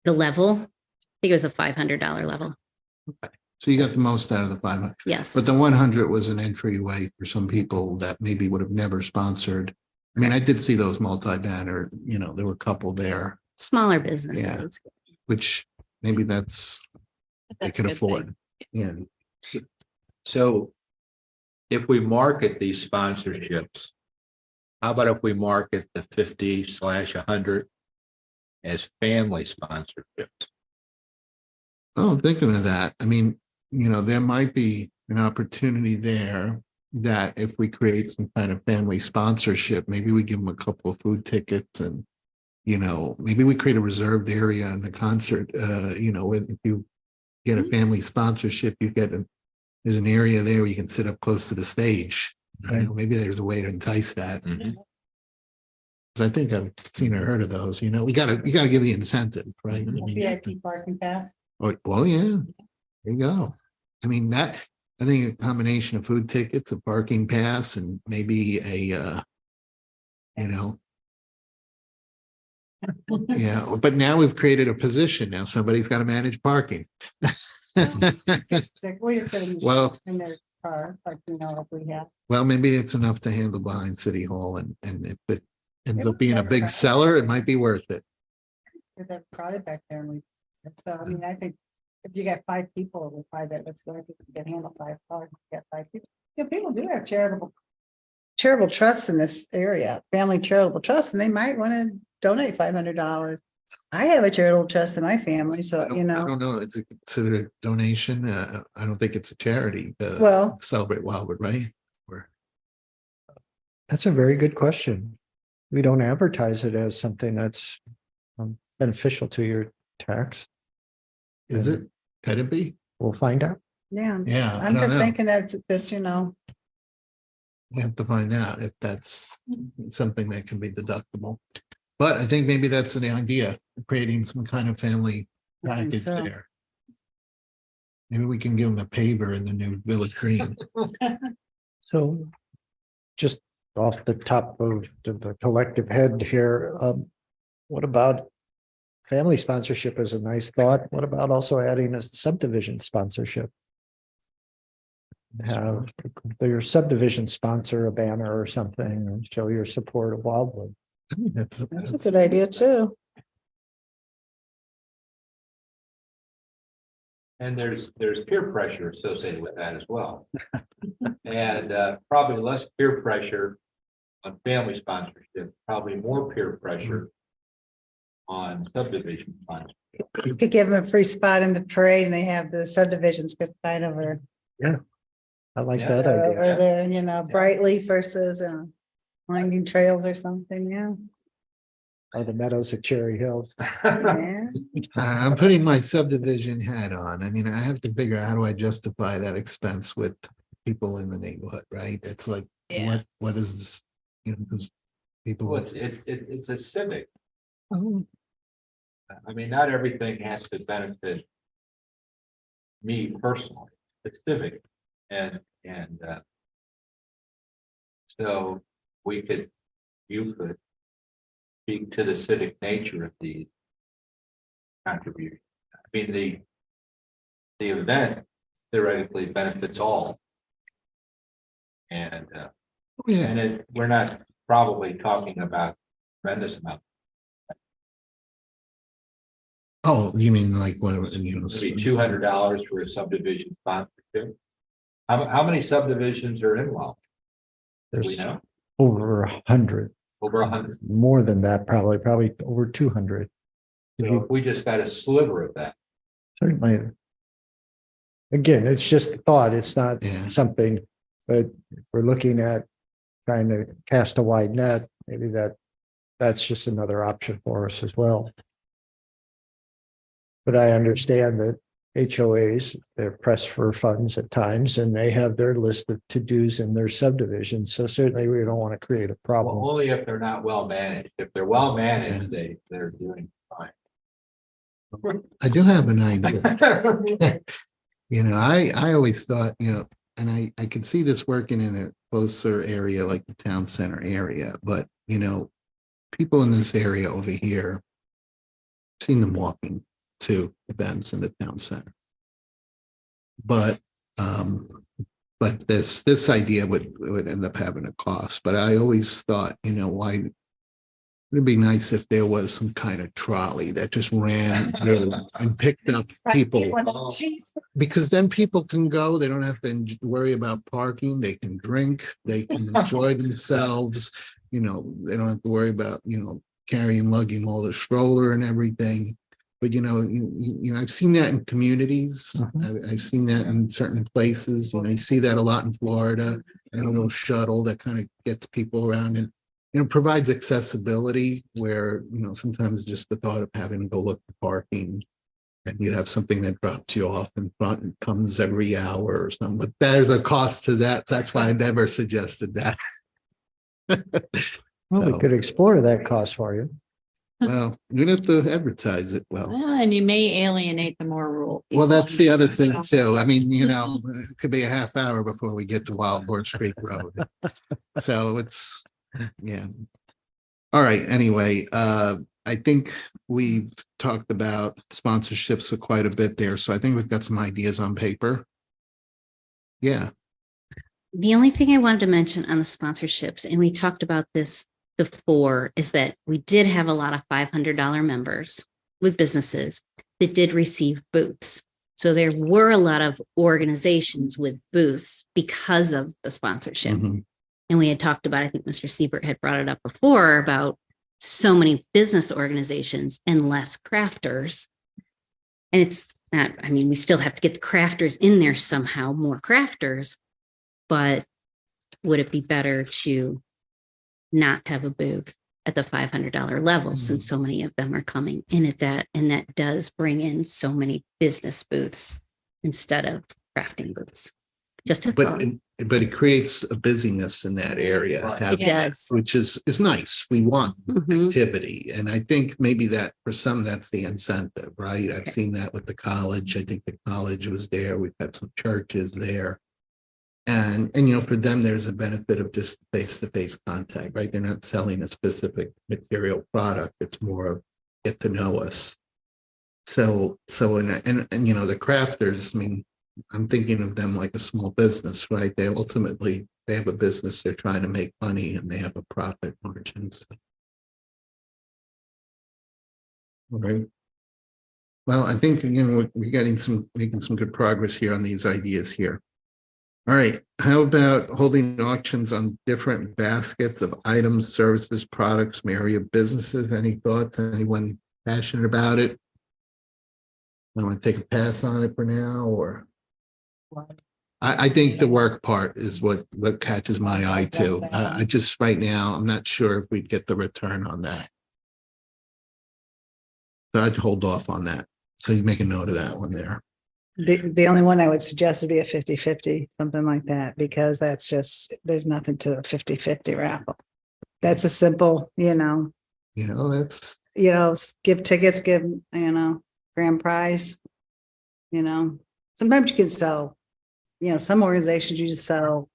Speaker 2: The level, I think it was a $500 level.
Speaker 1: So you got the most out of the 500,
Speaker 2: Yes.
Speaker 1: but the 100 was an entryway for some people that maybe would have never sponsored. I mean, I did see those multi-banner, there were a couple there,
Speaker 2: Smaller businesses.
Speaker 1: which maybe they
Speaker 3: That's a
Speaker 1: could
Speaker 3: good
Speaker 1: afford.
Speaker 3: thing.
Speaker 1: Yeah.
Speaker 7: So if we market these sponsorships, how about if we market the 50/100 as family sponsorships?
Speaker 1: Oh, I'm thinking of that. I mean, there might be an opportunity there that if we create some kind of family sponsorship, maybe we give them a couple of food tickets and, maybe we create a reserved area in the concert, if you get a family sponsorship, there's an area there where you can sit up close to the stage. Maybe there's a way to entice that.
Speaker 7: Mhm.
Speaker 1: 'Cause I think I've seen or heard of those, you gotta give the incentive, right? I mean,
Speaker 8: VIP parking pass.
Speaker 1: well, yeah, there you go. I mean, I think a combination of food tickets, a parking pass, and maybe yeah, but now we've created a position. Now somebody's got to manage parking.
Speaker 8: We just gotta use
Speaker 1: Well,
Speaker 8: in their car, like, if we have.
Speaker 1: well, maybe it's enough to handle behind City Hall, and if it ends up being a big seller, it might be worth it.
Speaker 8: They're crowded back there and so, I mean, I think if you got 5 people, with 5 that's going to get handled 5 cars, you got 5 people. People do have charitable trusts in this area, family charitable trusts, and they might want to
Speaker 6: donate $500. I have a charitable trust in my family,
Speaker 1: I
Speaker 6: so,
Speaker 1: don't,
Speaker 6: you
Speaker 1: I
Speaker 6: know,
Speaker 1: don't know. Is it considered a donation? I don't think it's a charity.
Speaker 6: Well-
Speaker 1: Celebrate Wildwood, right? Or
Speaker 4: That's a very good question. We don't advertise it as something that's beneficial to your tax.
Speaker 1: is it? Could it be?
Speaker 4: We'll find out.
Speaker 6: yeah.
Speaker 1: Yeah, I
Speaker 6: I'm
Speaker 1: don't
Speaker 6: just
Speaker 1: know.
Speaker 6: thinking that's this, you know,
Speaker 1: We have to find out if that's something that can be deductible. But I think maybe that's the idea, creating some kind of family
Speaker 6: I think
Speaker 1: package
Speaker 6: so.
Speaker 1: there. Maybe we can give them a paver in the new Village Green.
Speaker 4: So just off the top of the collective head here, what about family sponsorship is a nice thought. What about also adding a subdivision sponsorship? Have your subdivision sponsor a banner or something and show your support of Wildwood.
Speaker 6: That's a good idea too.
Speaker 7: And there's peer pressure associated with that as well. And probably less peer pressure on family sponsorship, probably more peer pressure on subdivision sponsorship.
Speaker 6: You could give them a free spot in the parade and they have the subdivisions get fight over.
Speaker 4: I like
Speaker 7: Yeah.
Speaker 4: that idea.
Speaker 6: Or the, you know, Brightleaf versus Winding Trails or something, yeah.
Speaker 4: Or the meadows at Cherry Hills.
Speaker 6: Yeah.
Speaker 1: I'm putting my subdivision hat on. I mean, I have to figure out how do I justify that expense with people in the neighborhood, right? It's like,
Speaker 6: Yeah.
Speaker 1: what is this? You know, because people.
Speaker 7: Well, it's a civic.
Speaker 6: Oh,
Speaker 7: I mean, not everything has to benefit me personally. It's civic. And so you could speak to the civic nature of the contribution. I mean, the event theoretically benefits all. And
Speaker 1: Yeah.
Speaker 7: we're not probably talking about tremendous amount.
Speaker 1: Oh, you mean like whatever, you know.
Speaker 7: Maybe $200 for a subdivision sponsorship. How many subdivisions are involved? Do we
Speaker 4: There's
Speaker 7: know?
Speaker 4: over 100,
Speaker 7: Over 100.
Speaker 4: more than that, probably over 200. If
Speaker 7: So
Speaker 4: you
Speaker 7: if we just got a sliver of that.
Speaker 4: certainly. Again, it's just a thought. It's not
Speaker 1: Yeah.
Speaker 4: something, but if we're looking at trying to cast a wide net, maybe that's just another option for us as well. But I understand that HOAs, they're pressed for funds at times and they have their list of to-dos in their subdivisions. So certainly we don't want to create a
Speaker 7: Well,
Speaker 4: problem.
Speaker 7: only if they're not well managed. If they're well managed, they're doing fine.
Speaker 1: I do have an idea. You know, I always thought, you know, and I could see this working in a closer area like the town center area, but you know, people in this area over here, I've seen them walking to events in the town center. But this idea would end up having a cost. But I always thought, you know, why it'd be nice if there was some kind of trolley that just ran through and picked up people. Because then people can go, they don't have to worry about parking, they can drink, they can enjoy themselves. You know, they don't have to worry about, you know, carrying, lugging all the stroller and everything. But you know, I've seen that in communities. I've seen that in certain places. You know, you see that a lot in Florida, and a little shuttle that kind of gets people around and, you know, provides accessibility where, you know, sometimes just the thought of having to go look for parking and you have something that drops you off in front and comes every hour or something, but there's a cost to that. So that's why I never suggested that.
Speaker 4: Well, we
Speaker 1: So,
Speaker 4: could explore that cost for you.
Speaker 1: well, you have to advertise it well.
Speaker 3: And you may alienate the more rural.
Speaker 1: Well,
Speaker 3: people.
Speaker 1: that's the other thing too. I mean, you know, it could be a half hour before we get to Wild Horse Creek Road. So it's, yeah. All right, anyway, I think we've talked about sponsorships for quite a bit there, so I think we've got some ideas on paper. Yeah,
Speaker 2: The only thing I wanted to mention on the sponsorships, and we talked about this before, is that we did have a lot of $500 members with businesses that did receive booths. So there were a lot of organizations with booths because of the sponsorship.
Speaker 1: mhm.
Speaker 2: And we had talked about, I think Mr. Siebert had brought it up before about so many business organizations and less crafters. And it's not, I mean, we still have to get the crafters in there somehow, more crafters, but would it be better to not have a booth at the $500 level since so many of them are coming in at that, and that does bring in so many business booths instead of crafting booths. Just a thought.
Speaker 1: But it creates a busyness in that area,
Speaker 2: It does.
Speaker 1: which is nice. We want
Speaker 2: Mhm.
Speaker 1: activity. And I think maybe that for some, that's the incentive, right? I've seen that with the college. I think the college was there. We've had some churches there. And you know, for them, there's a benefit of just face-to-face contact, right? They're not selling a specific material product. It's more of get to know us. So and you know, the crafters, I mean, I'm thinking of them like a small business, right? They ultimately, they have a business, they're trying to make money and they have a profit margin. So. All right. Well, I think, you know, we're making some good progress here on these ideas here. All right, how about holding auctions on different baskets of items, services, products, from area businesses? Any thoughts? Anyone passionate about it? I want to take a pass on it for now, or I think the work part is what catches my eye too. I just right now I'm not sure if we'd get the return on that, so I'd hold off on that. So you make a note of that one there.
Speaker 6: The only one I would suggest would be a 50-50, something like that, because that's just, there's nothing to a 50-50 raffle. That's a simple,
Speaker 1: You know, that's
Speaker 6: give tickets, give, grand prize. Sometimes you can sell, some organizations you just sell,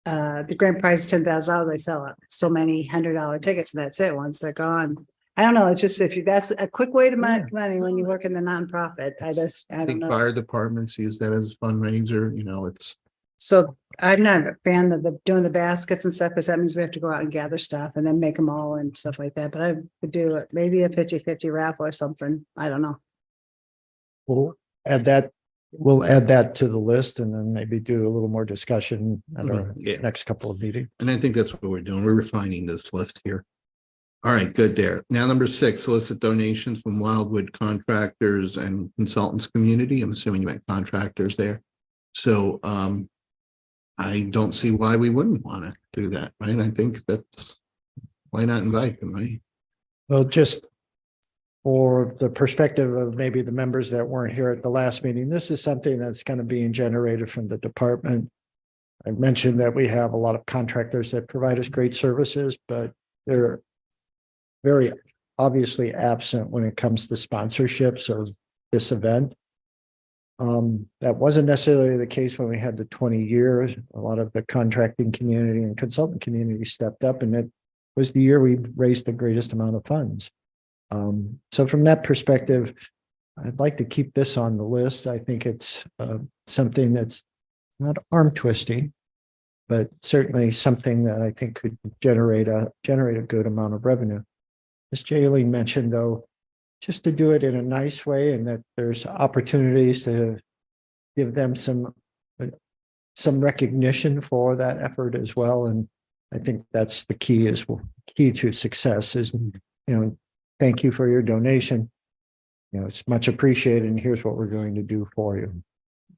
Speaker 6: the grand prize is $10,000, they sell so many $100 tickets and that's it. Once they're gone. I don't know. It's just, that's a quick way to make money when you work in the nonprofit. I don't
Speaker 1: think
Speaker 6: know.
Speaker 1: fire departments use that as a fundraiser. You know, it's
Speaker 6: So I'm not a fan of doing the baskets and stuff, because that means we have to go out and gather stuff and then make them all and stuff like that. But I would do it, maybe a 50-50 raffle or something. I don't know.
Speaker 4: We'll add that to the list and then maybe do a little more discussion at our
Speaker 1: Yeah.
Speaker 4: next couple of meetings.
Speaker 1: And I think that's what we're doing. We're refining this list here. All right, good there. Now, number 6, solicit donations from Wildwood contractors and consultants community. I'm assuming you meant contractors there. So I don't see why we wouldn't want to do that, right? I think that's, why not invite them, right?
Speaker 4: Well, just for the perspective of maybe the members that weren't here at the last meeting, this is something that's kind of being generated from the department. I mentioned that we have a lot of contractors that provide us great services, but they're very obviously absent when it comes to sponsorships of this event. That wasn't necessarily the case when we had the 20 years. A lot of the contracting community and consultant community stepped up, and it was the year we raised the greatest amount of funds. So from that perspective, I'd like to keep this on the list. I think it's something that's not arm twisting, but certainly something that I think could generate a good amount of revenue. As Jaylene mentioned, though, just to do it in a nice way, and that there's opportunities to give them some recognition for that effort as well. And I think that's the key to success is, thank you for your donation. It's much appreciated, and here's what we're going to do for you.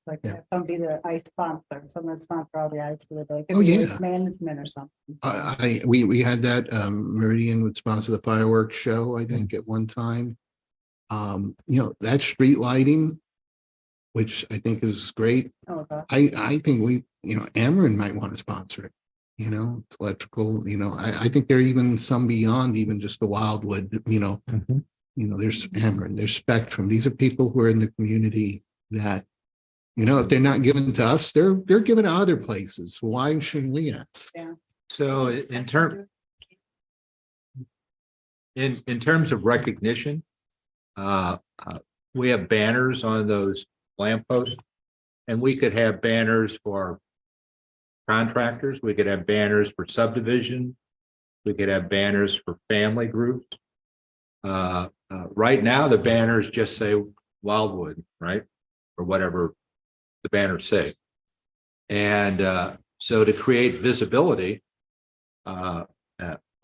Speaker 8: Like somebody the ice sponsor, someone sponsor all the ice for the day.
Speaker 1: Oh, yeah.
Speaker 8: Waste management or something.
Speaker 1: We had that. Meridian would sponsor the fireworks show, I think, at one time. That street lighting, which I think is great.
Speaker 8: Oh, gosh.
Speaker 1: I think Ameren might want to sponsor it. It's electrical. I think there are even some beyond even just the Wildwood. There's Ameren, there's Spectrum. These are people who are in the community that, if they're not given to us, they're given to other places. Why shouldn't we ask?
Speaker 8: Yeah.
Speaker 7: So in terms of recognition, we have banners on those lampposts, and we could have banners for contractors. We could have banners for subdivision. We could have banners for family groups. Right now, the banners just say Wildwood, right? Or whatever the banners say. And so to create visibility, all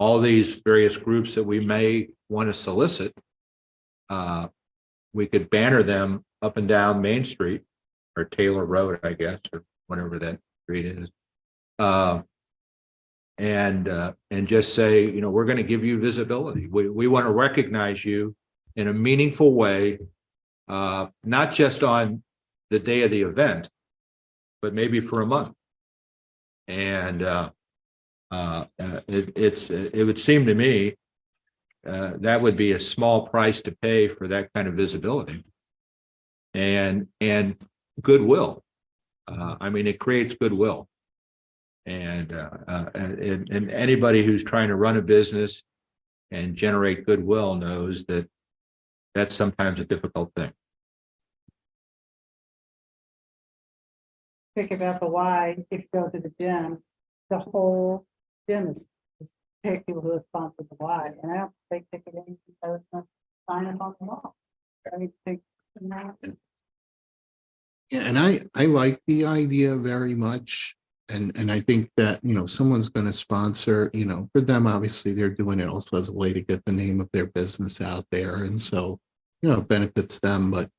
Speaker 7: all these various groups that we may want to solicit, we could banner them up and down Main Street or Taylor Road, I guess, or whatever that street is. And just say, you know, we're going to give you visibility. We want to recognize you in a meaningful way, not just on the day of the event, but maybe for a month. And it would seem to me that would be a small price to pay for that kind of visibility and goodwill. I mean, it creates goodwill. And anybody who's trying to run a business and generate goodwill knows that that's sometimes a difficult thing.
Speaker 8: Think about the why, if you go to the gym, the whole gym is pick people who are sponsored the why, and I don't think they could even sign up on the wall. I mean, think, you know,
Speaker 1: Yeah, and I like the idea very much. And I think that, you know, someone's going to sponsor, you know, for them, obviously they're doing it also as a way to get the name of their business out there. And so, you know, it benefits them, but,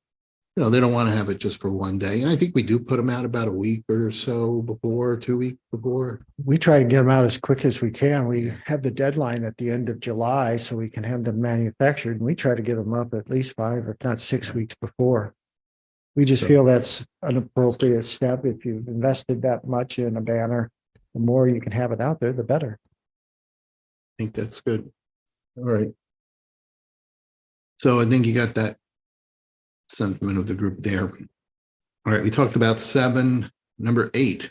Speaker 1: you know, they don't want to have it just for one day. And I think we do put them out about a week or so before, 2 weeks before.
Speaker 4: We try to get them out as quick as we can. We have the deadline at the end of July, so we can have them manufactured. And we try to get them up at least 5 or not 6 weeks before. We just
Speaker 1: So-
Speaker 4: feel that's an appropriate step. If you've invested that much in a banner, the more you can have it out there, the better.
Speaker 1: I think that's good. All right. So I think you got that sentiment of the group there. All right, we talked about 7, number 8.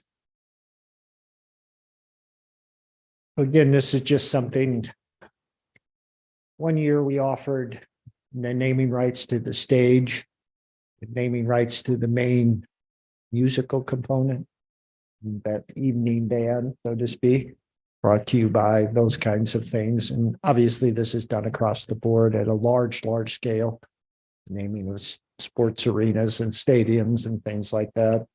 Speaker 4: Again, this is just something. One year we offered the naming rights to the stage, naming rights to the main musical component, that evening band, so to speak, brought to you by those kinds of things. And obviously this is done across the board at a large scale, naming of sports arenas and stadiums and things like that.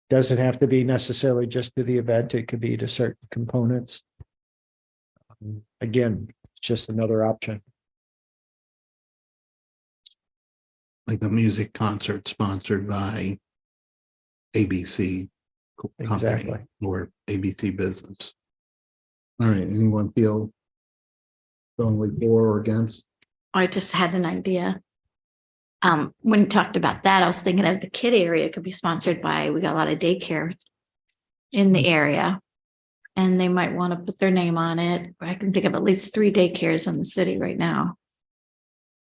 Speaker 4: Doesn't have to be necessarily just to the event. It could be to certain components. Again, it's just another option.
Speaker 1: Like a music concert sponsored by ABC company
Speaker 4: Exactly.
Speaker 1: or ABC business. All right, anyone feel strongly for or against?
Speaker 5: I just had an idea. When you talked about that, I was thinking of the kid area could be sponsored by, we got a lot of daycare in the area. And they might want to put their name on it. I can think of at least 3 daycares in the city right now.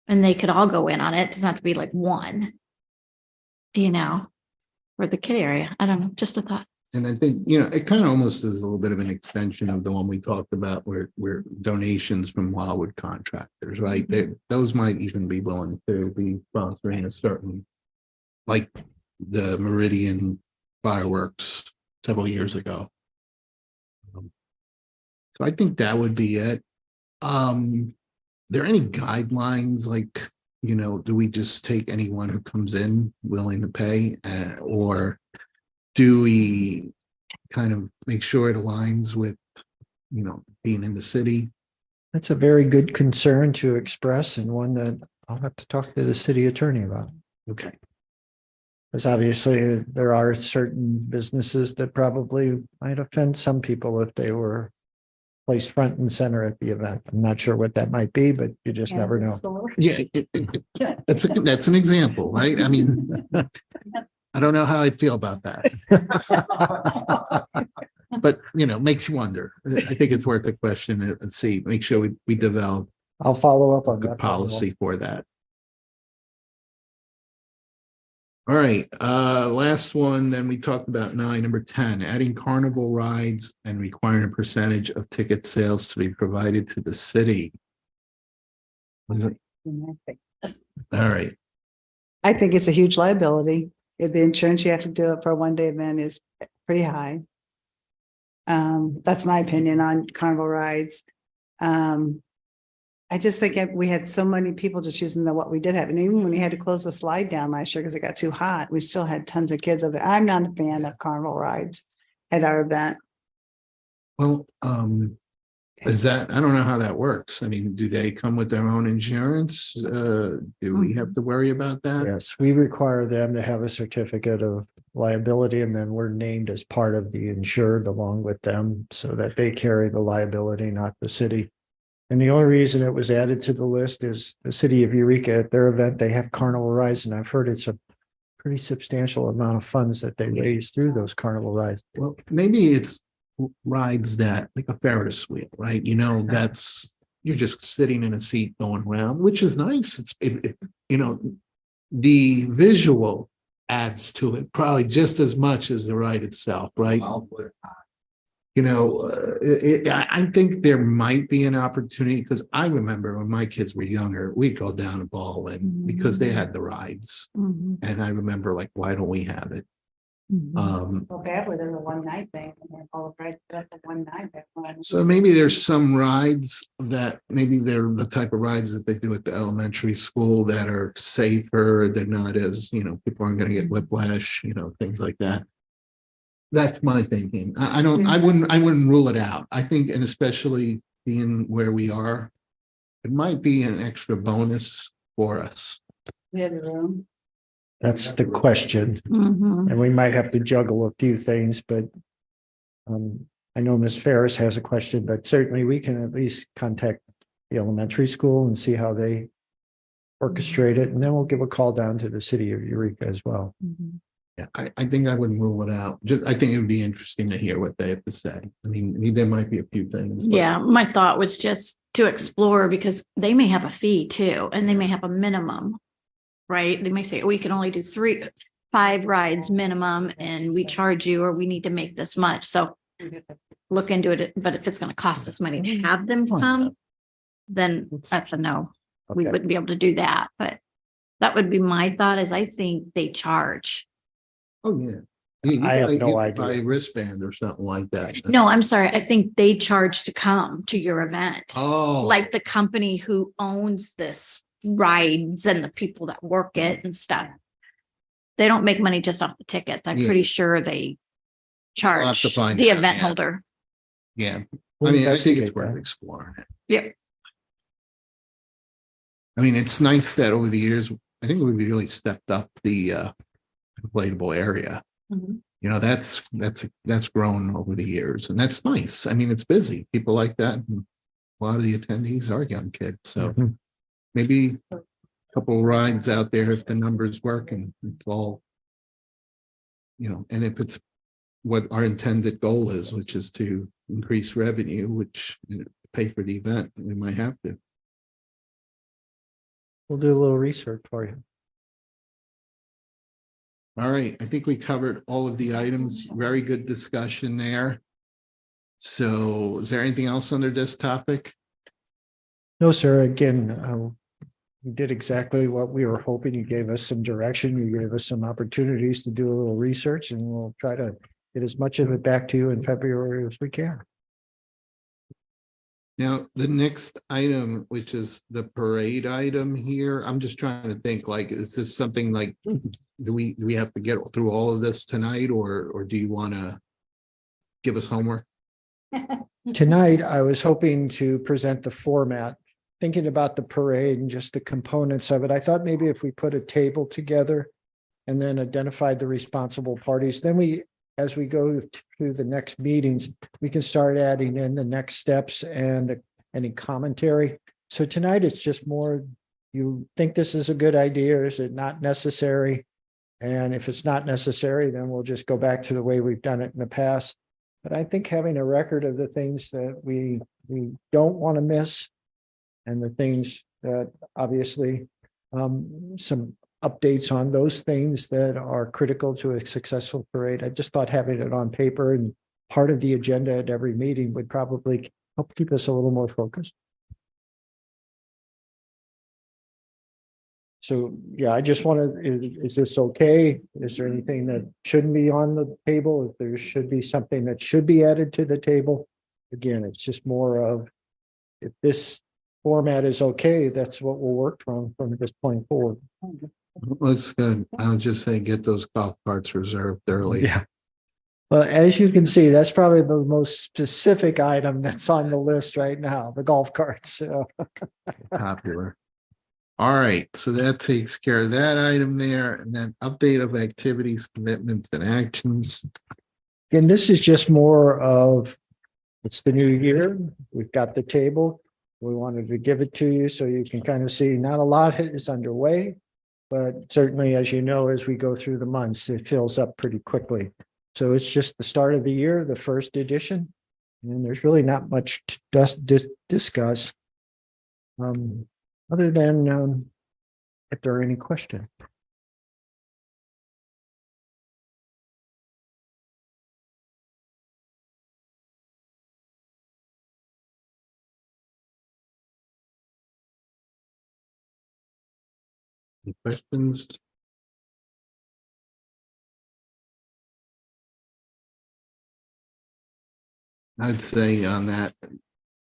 Speaker 5: And they could all go in on it. It doesn't have to be like one, you know, for the kid area. I don't know, just a thought.
Speaker 1: And I think, you know, it kind of almost is a little bit of an extension of the one we talked about where donations from Wildwood contractors, right? Those might even be willing to be sponsoring a certain, like the Meridian fireworks several years ago. So I think that would be it. There any guidelines, like, you know, do we just take anyone who comes in willing to pay, or do we kind of make sure it aligns with, you know, being in the city?
Speaker 4: That's a very good concern to express, and one that I'll have to talk to the city attorney about.
Speaker 1: Okay.
Speaker 4: Because obviously there are certain businesses that probably might offend some people if they were placed front and center at the event. I'm not sure what that might be, but you just never know.
Speaker 1: Yeah, that's an example, right? I mean, I don't know how I'd feel about that. But, you know, makes you wonder. I think it's worth a question and see, make sure we develop
Speaker 4: I'll follow up
Speaker 1: a
Speaker 4: on
Speaker 1: good
Speaker 4: that.
Speaker 1: policy for that. All right, last one, then we talked about 9, number 10, adding carnival rides and requiring a percentage of ticket sales to be provided to the city. What is it? All right,
Speaker 6: I think it's a huge liability. If the insurance you have to do it for a one-day event is pretty high. That's my opinion on carnival rides. I just think we had so many people just using what we did have. And even when we had to close the slide down last year because it got too hot, we still had tons of kids over there. I'm not a fan of carnival rides at our event.
Speaker 1: well, Is that, I don't know how that works. I mean, do they come with their own insurance? Do we have to worry about that?
Speaker 4: Yes, we require them to have a certificate of liability, and then we're named as part of the insured along with them so that they carry the liability, not the city. And the only reason it was added to the list is the city of Eureka at their event, they have carnival rides, and I've heard it's a pretty substantial amount of funds that they raise through those carnival rides.
Speaker 1: Well, maybe it's rides that, like a Ferris wheel, right? You know, that's, you're just sitting in a seat going around, which is nice. You know, the visual adds to it probably just as much as the ride itself, right? You know, I think there might be an opportunity, because I remember when my kids were younger, we'd go down a ball and because they had the rides.
Speaker 5: Mhm.
Speaker 1: And I remember, like, why don't we have it?
Speaker 8: So bad with it, a one night thing, and then all the rights up for one night.
Speaker 1: So maybe there's some rides that maybe they're the type of rides that they do at the elementary school that are safer. They're not as, you know, people aren't going to get whiplash, you know, things like that. That's my thinking. I wouldn't rule it out. I think, and especially being where we are, it might be an extra bonus for us.
Speaker 8: We had a room.
Speaker 4: That's the question.
Speaker 5: Mhm.
Speaker 4: And we might have to juggle a few things, but I know Ms. Ferris has a question, but certainly we can at least contact the elementary school and see how they orchestrate it. And then we'll give a call down to the city of Eureka as well.
Speaker 5: Mhm.
Speaker 1: Yeah, I think I wouldn't rule it out. Just, I think it would be interesting to hear what they have to say. I mean, there might be a few things. but-
Speaker 5: Yeah, my thought was just to explore because they may have a fee too, and they may have a minimum. Right? They may say, we can only do 5 rides minimum and we charge you, or we need to make this much. So look into it, but if it's going to cost us money to have them come, then that's a no. We
Speaker 4: Okay.
Speaker 5: wouldn't be able to do that, but that would be my thought is I think they charge.
Speaker 1: Oh, yeah. You
Speaker 4: I have
Speaker 1: could-
Speaker 4: no
Speaker 1: you could
Speaker 4: idea.
Speaker 1: buy a wristband or something like that.
Speaker 5: No, I'm sorry. I think they charge to come to your event.
Speaker 1: Oh.
Speaker 5: Like the company who owns this rides and the people that work it and stuff. They don't make money just off the tickets. I'm
Speaker 1: Yeah.
Speaker 5: pretty sure they
Speaker 1: I'll have
Speaker 5: charge
Speaker 1: to find
Speaker 5: the
Speaker 1: out,
Speaker 5: event
Speaker 1: yeah.
Speaker 5: holder.
Speaker 1: Yeah,
Speaker 4: We'll
Speaker 1: I mean, I think it's
Speaker 4: investigate
Speaker 1: worth
Speaker 4: that.
Speaker 1: exploring it.
Speaker 5: Yep.
Speaker 1: I mean, it's nice that over the years, I think we've really stepped up the inflatable area.
Speaker 5: Mhm.
Speaker 1: You know, that's grown over the years, and that's nice. I mean, it's busy. People like that. And a lot of the attendees are young kids, so
Speaker 4: Mhm.
Speaker 1: maybe a couple of rides out there if the numbers work and it's all, you know, and if it's what our intended goal is, which is to increase revenue, which, you know, pay for the event, we might have to.
Speaker 4: We'll do a little research for you.
Speaker 1: All right, I think we covered all of the items. Very good discussion there. So is there anything else under this topic?
Speaker 4: No, sir. Again, you did exactly what we were hoping. You gave us some direction. You gave us some opportunities to do a little research, and we'll try to get as much of it back to you in February as we can.
Speaker 1: Now, the next item, which is the parade item here, I'm just trying to think, like, is this something like, do we have to get through all of this tonight, or do you want to give us homework?
Speaker 4: Tonight, I was hoping to present the format, thinking about the parade and just the components of it. I thought maybe if we put a table together and then identified the responsible parties, then we, as we go through the next meetings, we can start adding in the next steps and any commentary. So tonight it's just more, you think this is a good idea, or is it not necessary? And if it's not necessary, then we'll just go back to the way we've done it in the past. But I think having a record of the things that we don't want to miss and the things that obviously some updates on those things that are critical to a successful parade. I just thought having it on paper and part of the agenda at every meeting would probably help keep us a little more focused. So, yeah, I just want to, is this okay? Is there anything that shouldn't be on the table? If there should be something that should be added to the table? Again, it's just more of, if this format is okay, that's what we'll work from this point forward.
Speaker 1: Looks good. I would just say get those golf carts reserved early.
Speaker 4: Yeah. Well, as you can see, that's probably the most specific item that's on the list right now, the golf carts. So
Speaker 1: Popular. All right, so that takes care of that item there, and then update of activities, commitments, and actions.
Speaker 4: again, this is just more of, it's the new year. We've got the table. We wanted to give it to you so you can kind of see not a lot is underway, but certainly, as you know, as we go through the months, it fills up pretty quickly. So it's just the start of the year, the first edition, and there's really not much to discuss. Other than if there are any questions.
Speaker 1: Any questions? I'd say on that,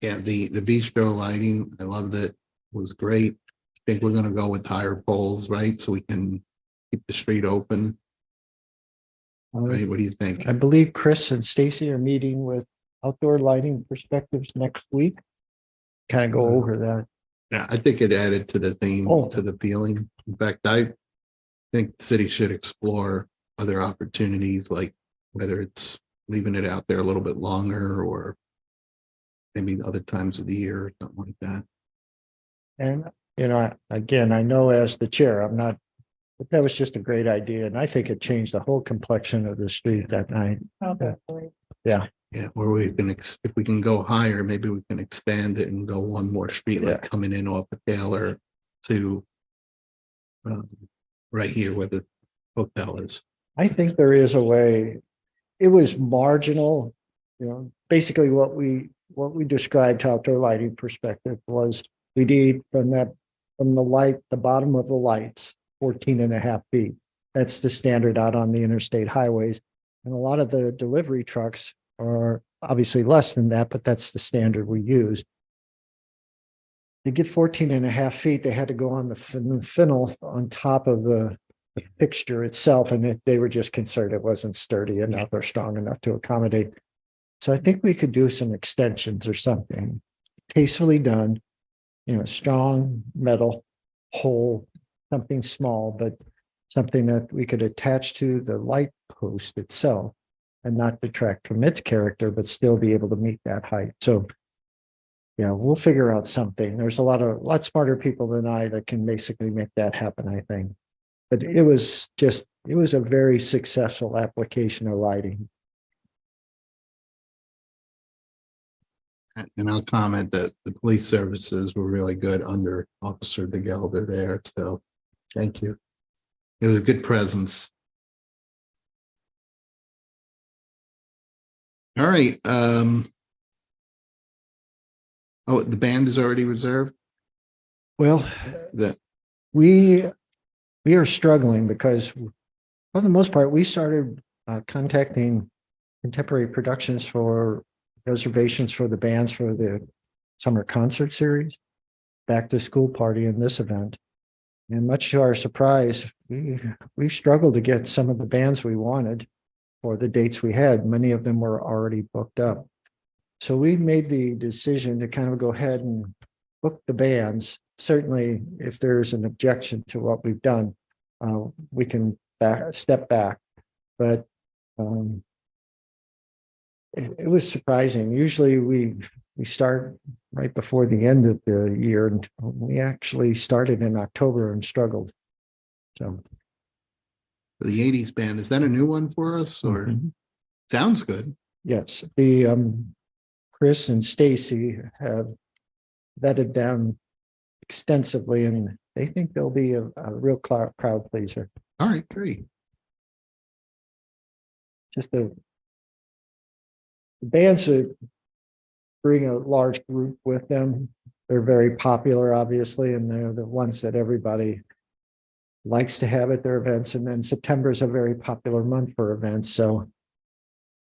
Speaker 1: yeah, the bistro lighting, I loved it, was great. I think we're gonna go with higher poles, right? So we can keep the street open, right? What do you think?
Speaker 4: I believe Chris and Stacy are meeting with outdoor lighting perspectives next week. Kind of go over that.
Speaker 1: Yeah, I think it added to the theme,
Speaker 4: Oh.
Speaker 1: to the feeling. In fact, I think the city should explore other opportunities, like whether it's leaving it out there a little bit longer or maybe other times of the year or something like that.
Speaker 4: And, again, I know as the chair, I'm not, but that was just a great idea. And I think it changed the whole complexion of the street that night.
Speaker 8: Okay.
Speaker 4: Yeah.
Speaker 1: Yeah, where we can, if we can go higher, maybe we can expand it and go one more street, like
Speaker 4: Yeah.
Speaker 1: coming in off the Taylor to right here where the hotel is.
Speaker 4: I think there is a way. It was marginal, basically what we described to outdoor lighting perspective was we need from the light, the bottom of the lights, 14.5 feet. That's the standard out on the interstate highways. And a lot of the delivery trucks are obviously less than that, but that's the standard we use. To get 14.5 feet, they had to go on the fennel on top of the fixture itself, and they were just concerned it wasn't sturdy enough or strong enough to accommodate. So I think we could do some extensions or something tastefully done, strong metal pole, something small, but something that we could attach to the light post itself and not detract from its character, but still be able to meet that height. So yeah, we'll figure out something. There's a lot smarter people than I that can basically make that happen, I think. But it was a very successful application of lighting.
Speaker 1: And I'll comment that the police services were really good under Officer DeGelder there. So thank you. It was a good presence. All right. Oh, the band is already reserved?
Speaker 4: Well,
Speaker 1: That
Speaker 4: we are struggling because for the most part, we started contacting Contemporary Productions for reservations for the bands for the summer concert series, back to school party in this event. And much to our surprise, we struggled to get some of the bands we wanted for the dates we had. Many of them were already booked up. So we made the decision to kind of go ahead and book the bands. Certainly, if there's an objection to what we've done, we can step back. But it was surprising. Usually we start right before the end of the year, and we actually started in October and struggled. So
Speaker 1: the 80s band, is that a new one for us or sounds good?
Speaker 4: yes, the Chris and Stacy have vetted them extensively, and they think they'll be a real crowd pleaser.
Speaker 1: All right, great.
Speaker 4: Just the bands that bring a large group with them. They're very popular, obviously, and they're the ones that everybody likes to have at their events. And then September is a very popular month for events. So,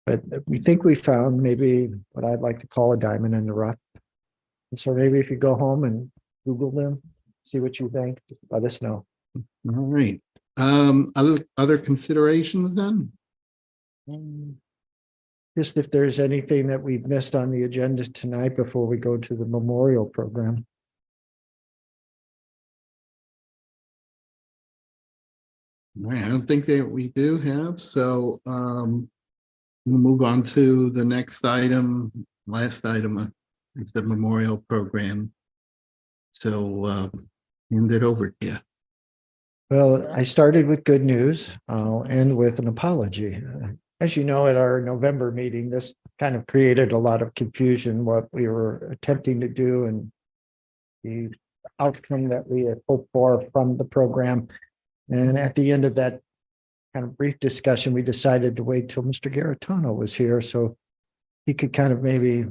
Speaker 4: but we think we found maybe what I'd like to call a diamond in the rough. And so maybe if you go home and Google them, see what you think, let us know.
Speaker 1: All right. Other considerations then?
Speaker 4: just if there's anything that we've missed on the agenda tonight before we go to the memorial program.
Speaker 1: Right, I don't think that we do have, so we'll move on to the next item. Last item is the memorial program. So hand it over to you.
Speaker 4: Well, I started with good news. I'll end with an apology. As you know, at our November meeting, this kind of created a lot of confusion, what we were attempting to do and the outcome that we had hoped for from the program. And at the end of that kind of brief discussion, we decided to wait till Mr. Garitano was here so he could kind of maybe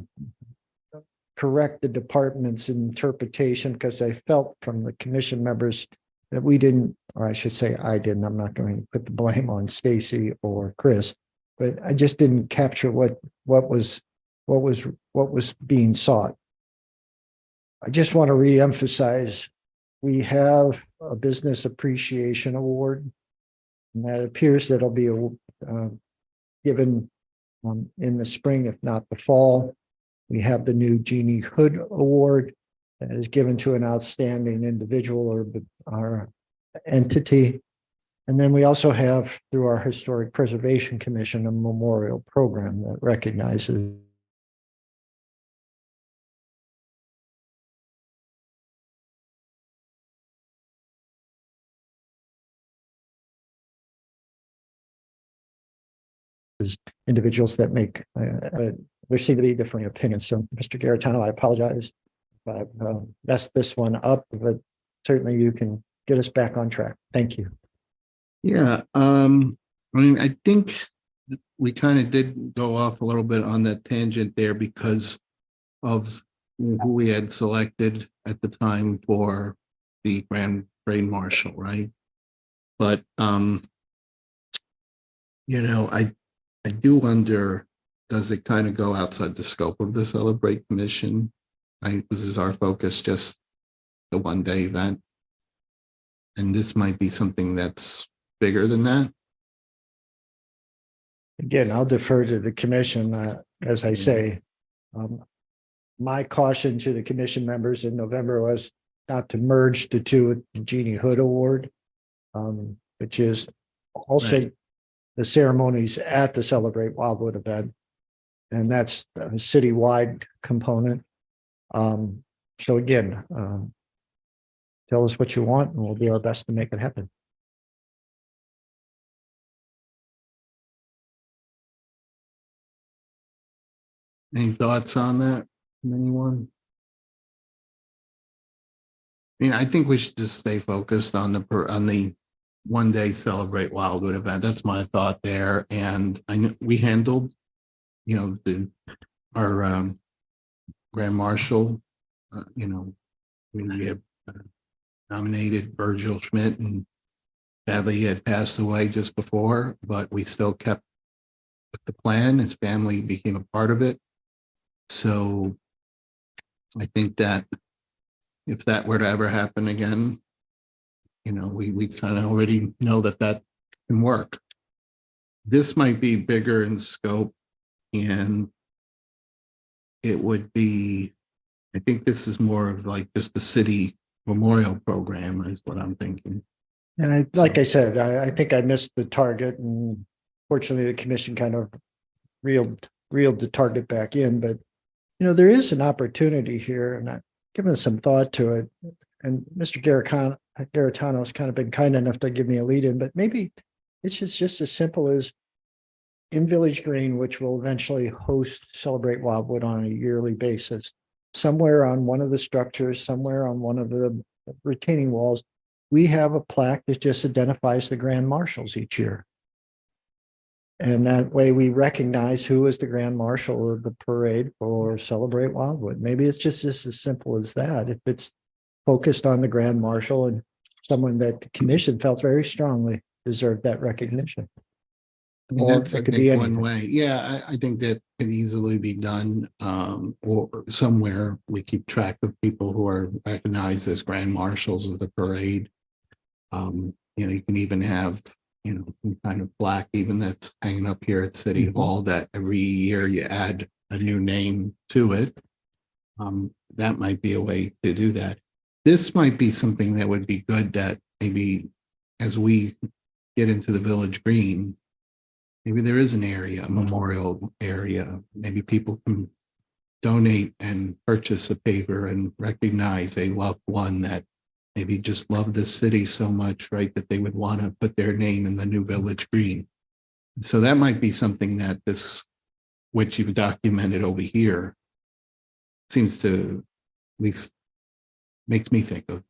Speaker 4: correct the department's interpretation, because I felt from the commission members that we didn't, or I should say I didn't, I'm not going to put the blame on Stacy or Chris, but I just didn't capture what was being sought. I just want to reemphasize, we have a business appreciation award, and that appears that it'll be given in the spring, if not the fall. We have the new Jeannie Hood Award that is given to an outstanding individual or entity. And then we also have, through our Historic Preservation Commission, a memorial program that recognizes individuals that make, there seem to be differing opinions. So Mr. Garitano, I apologize if I've messed this one up, but certainly you can get us back on track. Thank you.
Speaker 1: Yeah, I mean, I think we kind of did go off a little bit on that tangent there because of who we had selected at the time for the Grand Marshal, right? But you know, I do wonder, does it kind of go outside the scope of the Celebrate Commission? This is our focus, just the one-day event. And this might be something that's bigger than that.
Speaker 4: Again, I'll defer to the commission. As I say, my caution to the commission members in November was not to merge the two with the Jeannie Hood Award, which is also
Speaker 1: Right.
Speaker 4: the ceremonies at the Celebrate Wildwood event. And that's a citywide component. So again, tell us what you want and we'll do our best to make it happen.
Speaker 1: Any thoughts on that from anyone? I mean, I think we should just stay focused on the one-day Celebrate Wildwood event. That's my thought there. And I know we handled, you know, our Grand Marshal. You know, we have nominated Virgil Schmidt, and sadly he had passed away just before, but we still kept with the plan. His family became a part of it. So I think that if that were to ever happen again, you know, we kind of already know that can work. This might be bigger in scope, and it would be, I think this is more of like just the city memorial program is what I'm thinking.
Speaker 4: And like I said, I think I missed the target, and fortunately the commission kind of reeled the target back in. But you know, there is an opportunity here, and I've given some thought to it. And Mr. Garitano has kind of been kind enough to give me a lead in, but maybe it's just as simple as in Village Green, which will eventually host Celebrate Wildwood on a yearly basis, somewhere on one of the structures, somewhere on one of the retaining walls, we have a plaque that just identifies the Grand Marshals each year. And that way we recognize who is the Grand Marshal of the parade for Celebrate Wildwood. Maybe it's just as simple as that. If it's focused on the Grand Marshal and someone that the commission felt very strongly deserved that recognition.
Speaker 1: I mean,
Speaker 4: Or
Speaker 1: that's,
Speaker 4: it
Speaker 1: I
Speaker 4: could be
Speaker 1: think, one
Speaker 4: anything.
Speaker 1: way. Yeah, I think that can easily be done. Or somewhere we keep track of people who are recognized as Grand Marshals of the parade. You know, you can even have, you know, some kind of plaque, even that's hanging up here at City
Speaker 4: Mhm.
Speaker 1: Hall, that every year you add a new name to it. That might be a way to do that. This might be something that would be good, that maybe as we get into the Village Green, maybe there is an area, a memorial area, maybe people can donate and purchase a paper and recognize a loved one that maybe just loved this city so much, right, that they would want to put their name in the new Village Green. So that might be something that this, which you've documented over here, seems to at least makes me think of.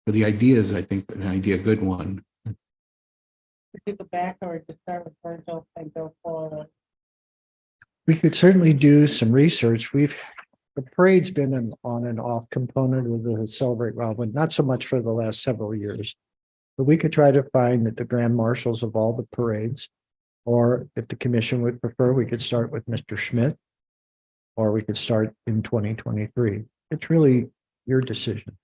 Speaker 1: But the idea is, I think, an idea, a good one.
Speaker 8: To go back or just start with Virgil and go forward.
Speaker 4: We could certainly do some research. The parade's been an on and off component of the Celebrate Wildwood, not so much for the last several years. But we could try to find that the grand marshals of all the parades, or if the commission would prefer, we could start with Mr. Schmidt, or we could start in 2023. It's really your decision.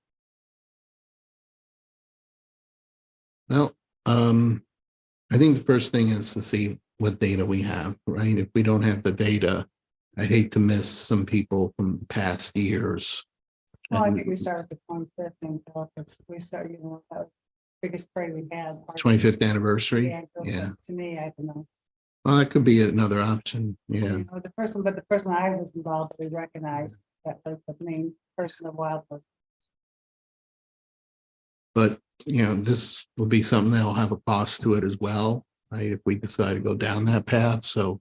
Speaker 1: Well, I think the first thing is to see what data we have, right? If we don't have the data, I'd hate to miss some people from past years.
Speaker 8: Well, I think we started with 25th and we started, you know, that was the biggest parade we had.
Speaker 1: 25th anniversary.
Speaker 8: Yeah.
Speaker 1: Yeah.
Speaker 8: To me, I don't know.
Speaker 1: Well, that could be another option. Yeah.
Speaker 8: You know, the person I was involved, we recognized that was the main person of Wildwood.
Speaker 1: But, you know, this will be something that'll have a cost to it as well, right? If we decide to go down that path. So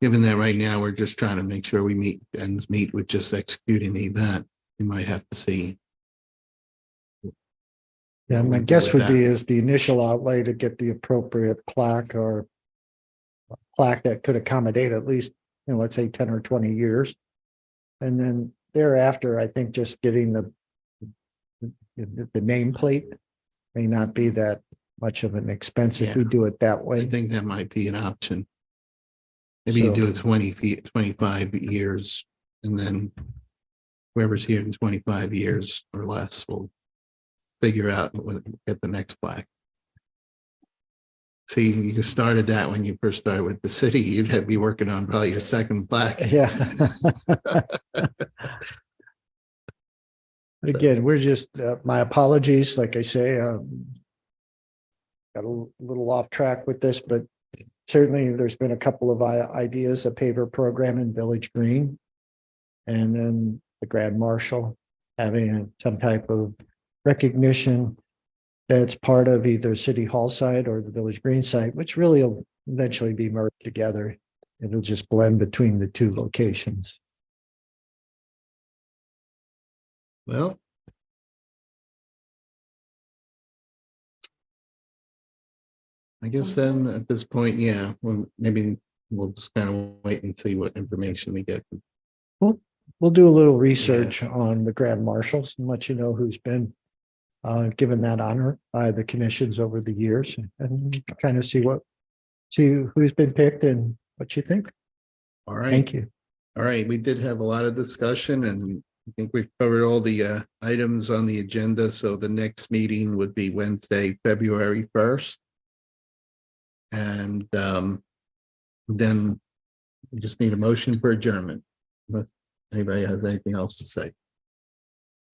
Speaker 1: given that right now, we're just trying to make sure we meet with just executing the event, we might have to see.
Speaker 4: Yeah, my
Speaker 1: We'll
Speaker 4: guess
Speaker 1: do
Speaker 4: would
Speaker 1: with
Speaker 4: be
Speaker 1: that.
Speaker 4: is the initial outlay to get the appropriate plaque, or a plaque that could accommodate at least, you know, let's say 10 or 20 years. And then thereafter, I think just getting the nameplate may not be that much of an expense if we
Speaker 1: Yeah.
Speaker 4: do it that
Speaker 1: I
Speaker 4: way.
Speaker 1: think that might be an option. Maybe you
Speaker 4: So-
Speaker 1: do it 20 feet, 25 years, and then whoever's here in 25 years or less will figure out get the next plaque. See, you started that when you first started with the city. You'd be working on probably your second plaque.
Speaker 4: Yeah. Again, we're just, my apologies, like I say, got a little off track with this, but certainly there's been a couple of ideas, a paver program in Village Green. And then the Grand Marshal having some type of recognition that's part of either City Hall site or the Village Green site, which really will eventually be merged together. It'll just blend between the two locations.
Speaker 1: Well, I guess then at this point, yeah, well, maybe we'll just kind of wait and see what information we get.
Speaker 4: We'll do a little research on the Grand Marshals and let you know who's been given that honor by the commissions over the years, and you can kind of see who's been picked and what you think.
Speaker 1: All right.
Speaker 4: Thank you.
Speaker 1: All right, we did have a lot of discussion, and I think we've covered all the items on the agenda. So the next meeting would be Wednesday, February 1st. And then we just need a motion for adjournment. Unless anybody has anything else to say?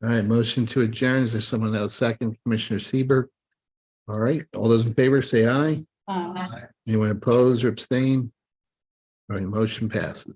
Speaker 1: All right, motion to adjourn. Is there someone that will second? Commissioner Siebert? All right, all those in favor say aye. Anyone opposed or abstain? All right, motion passes.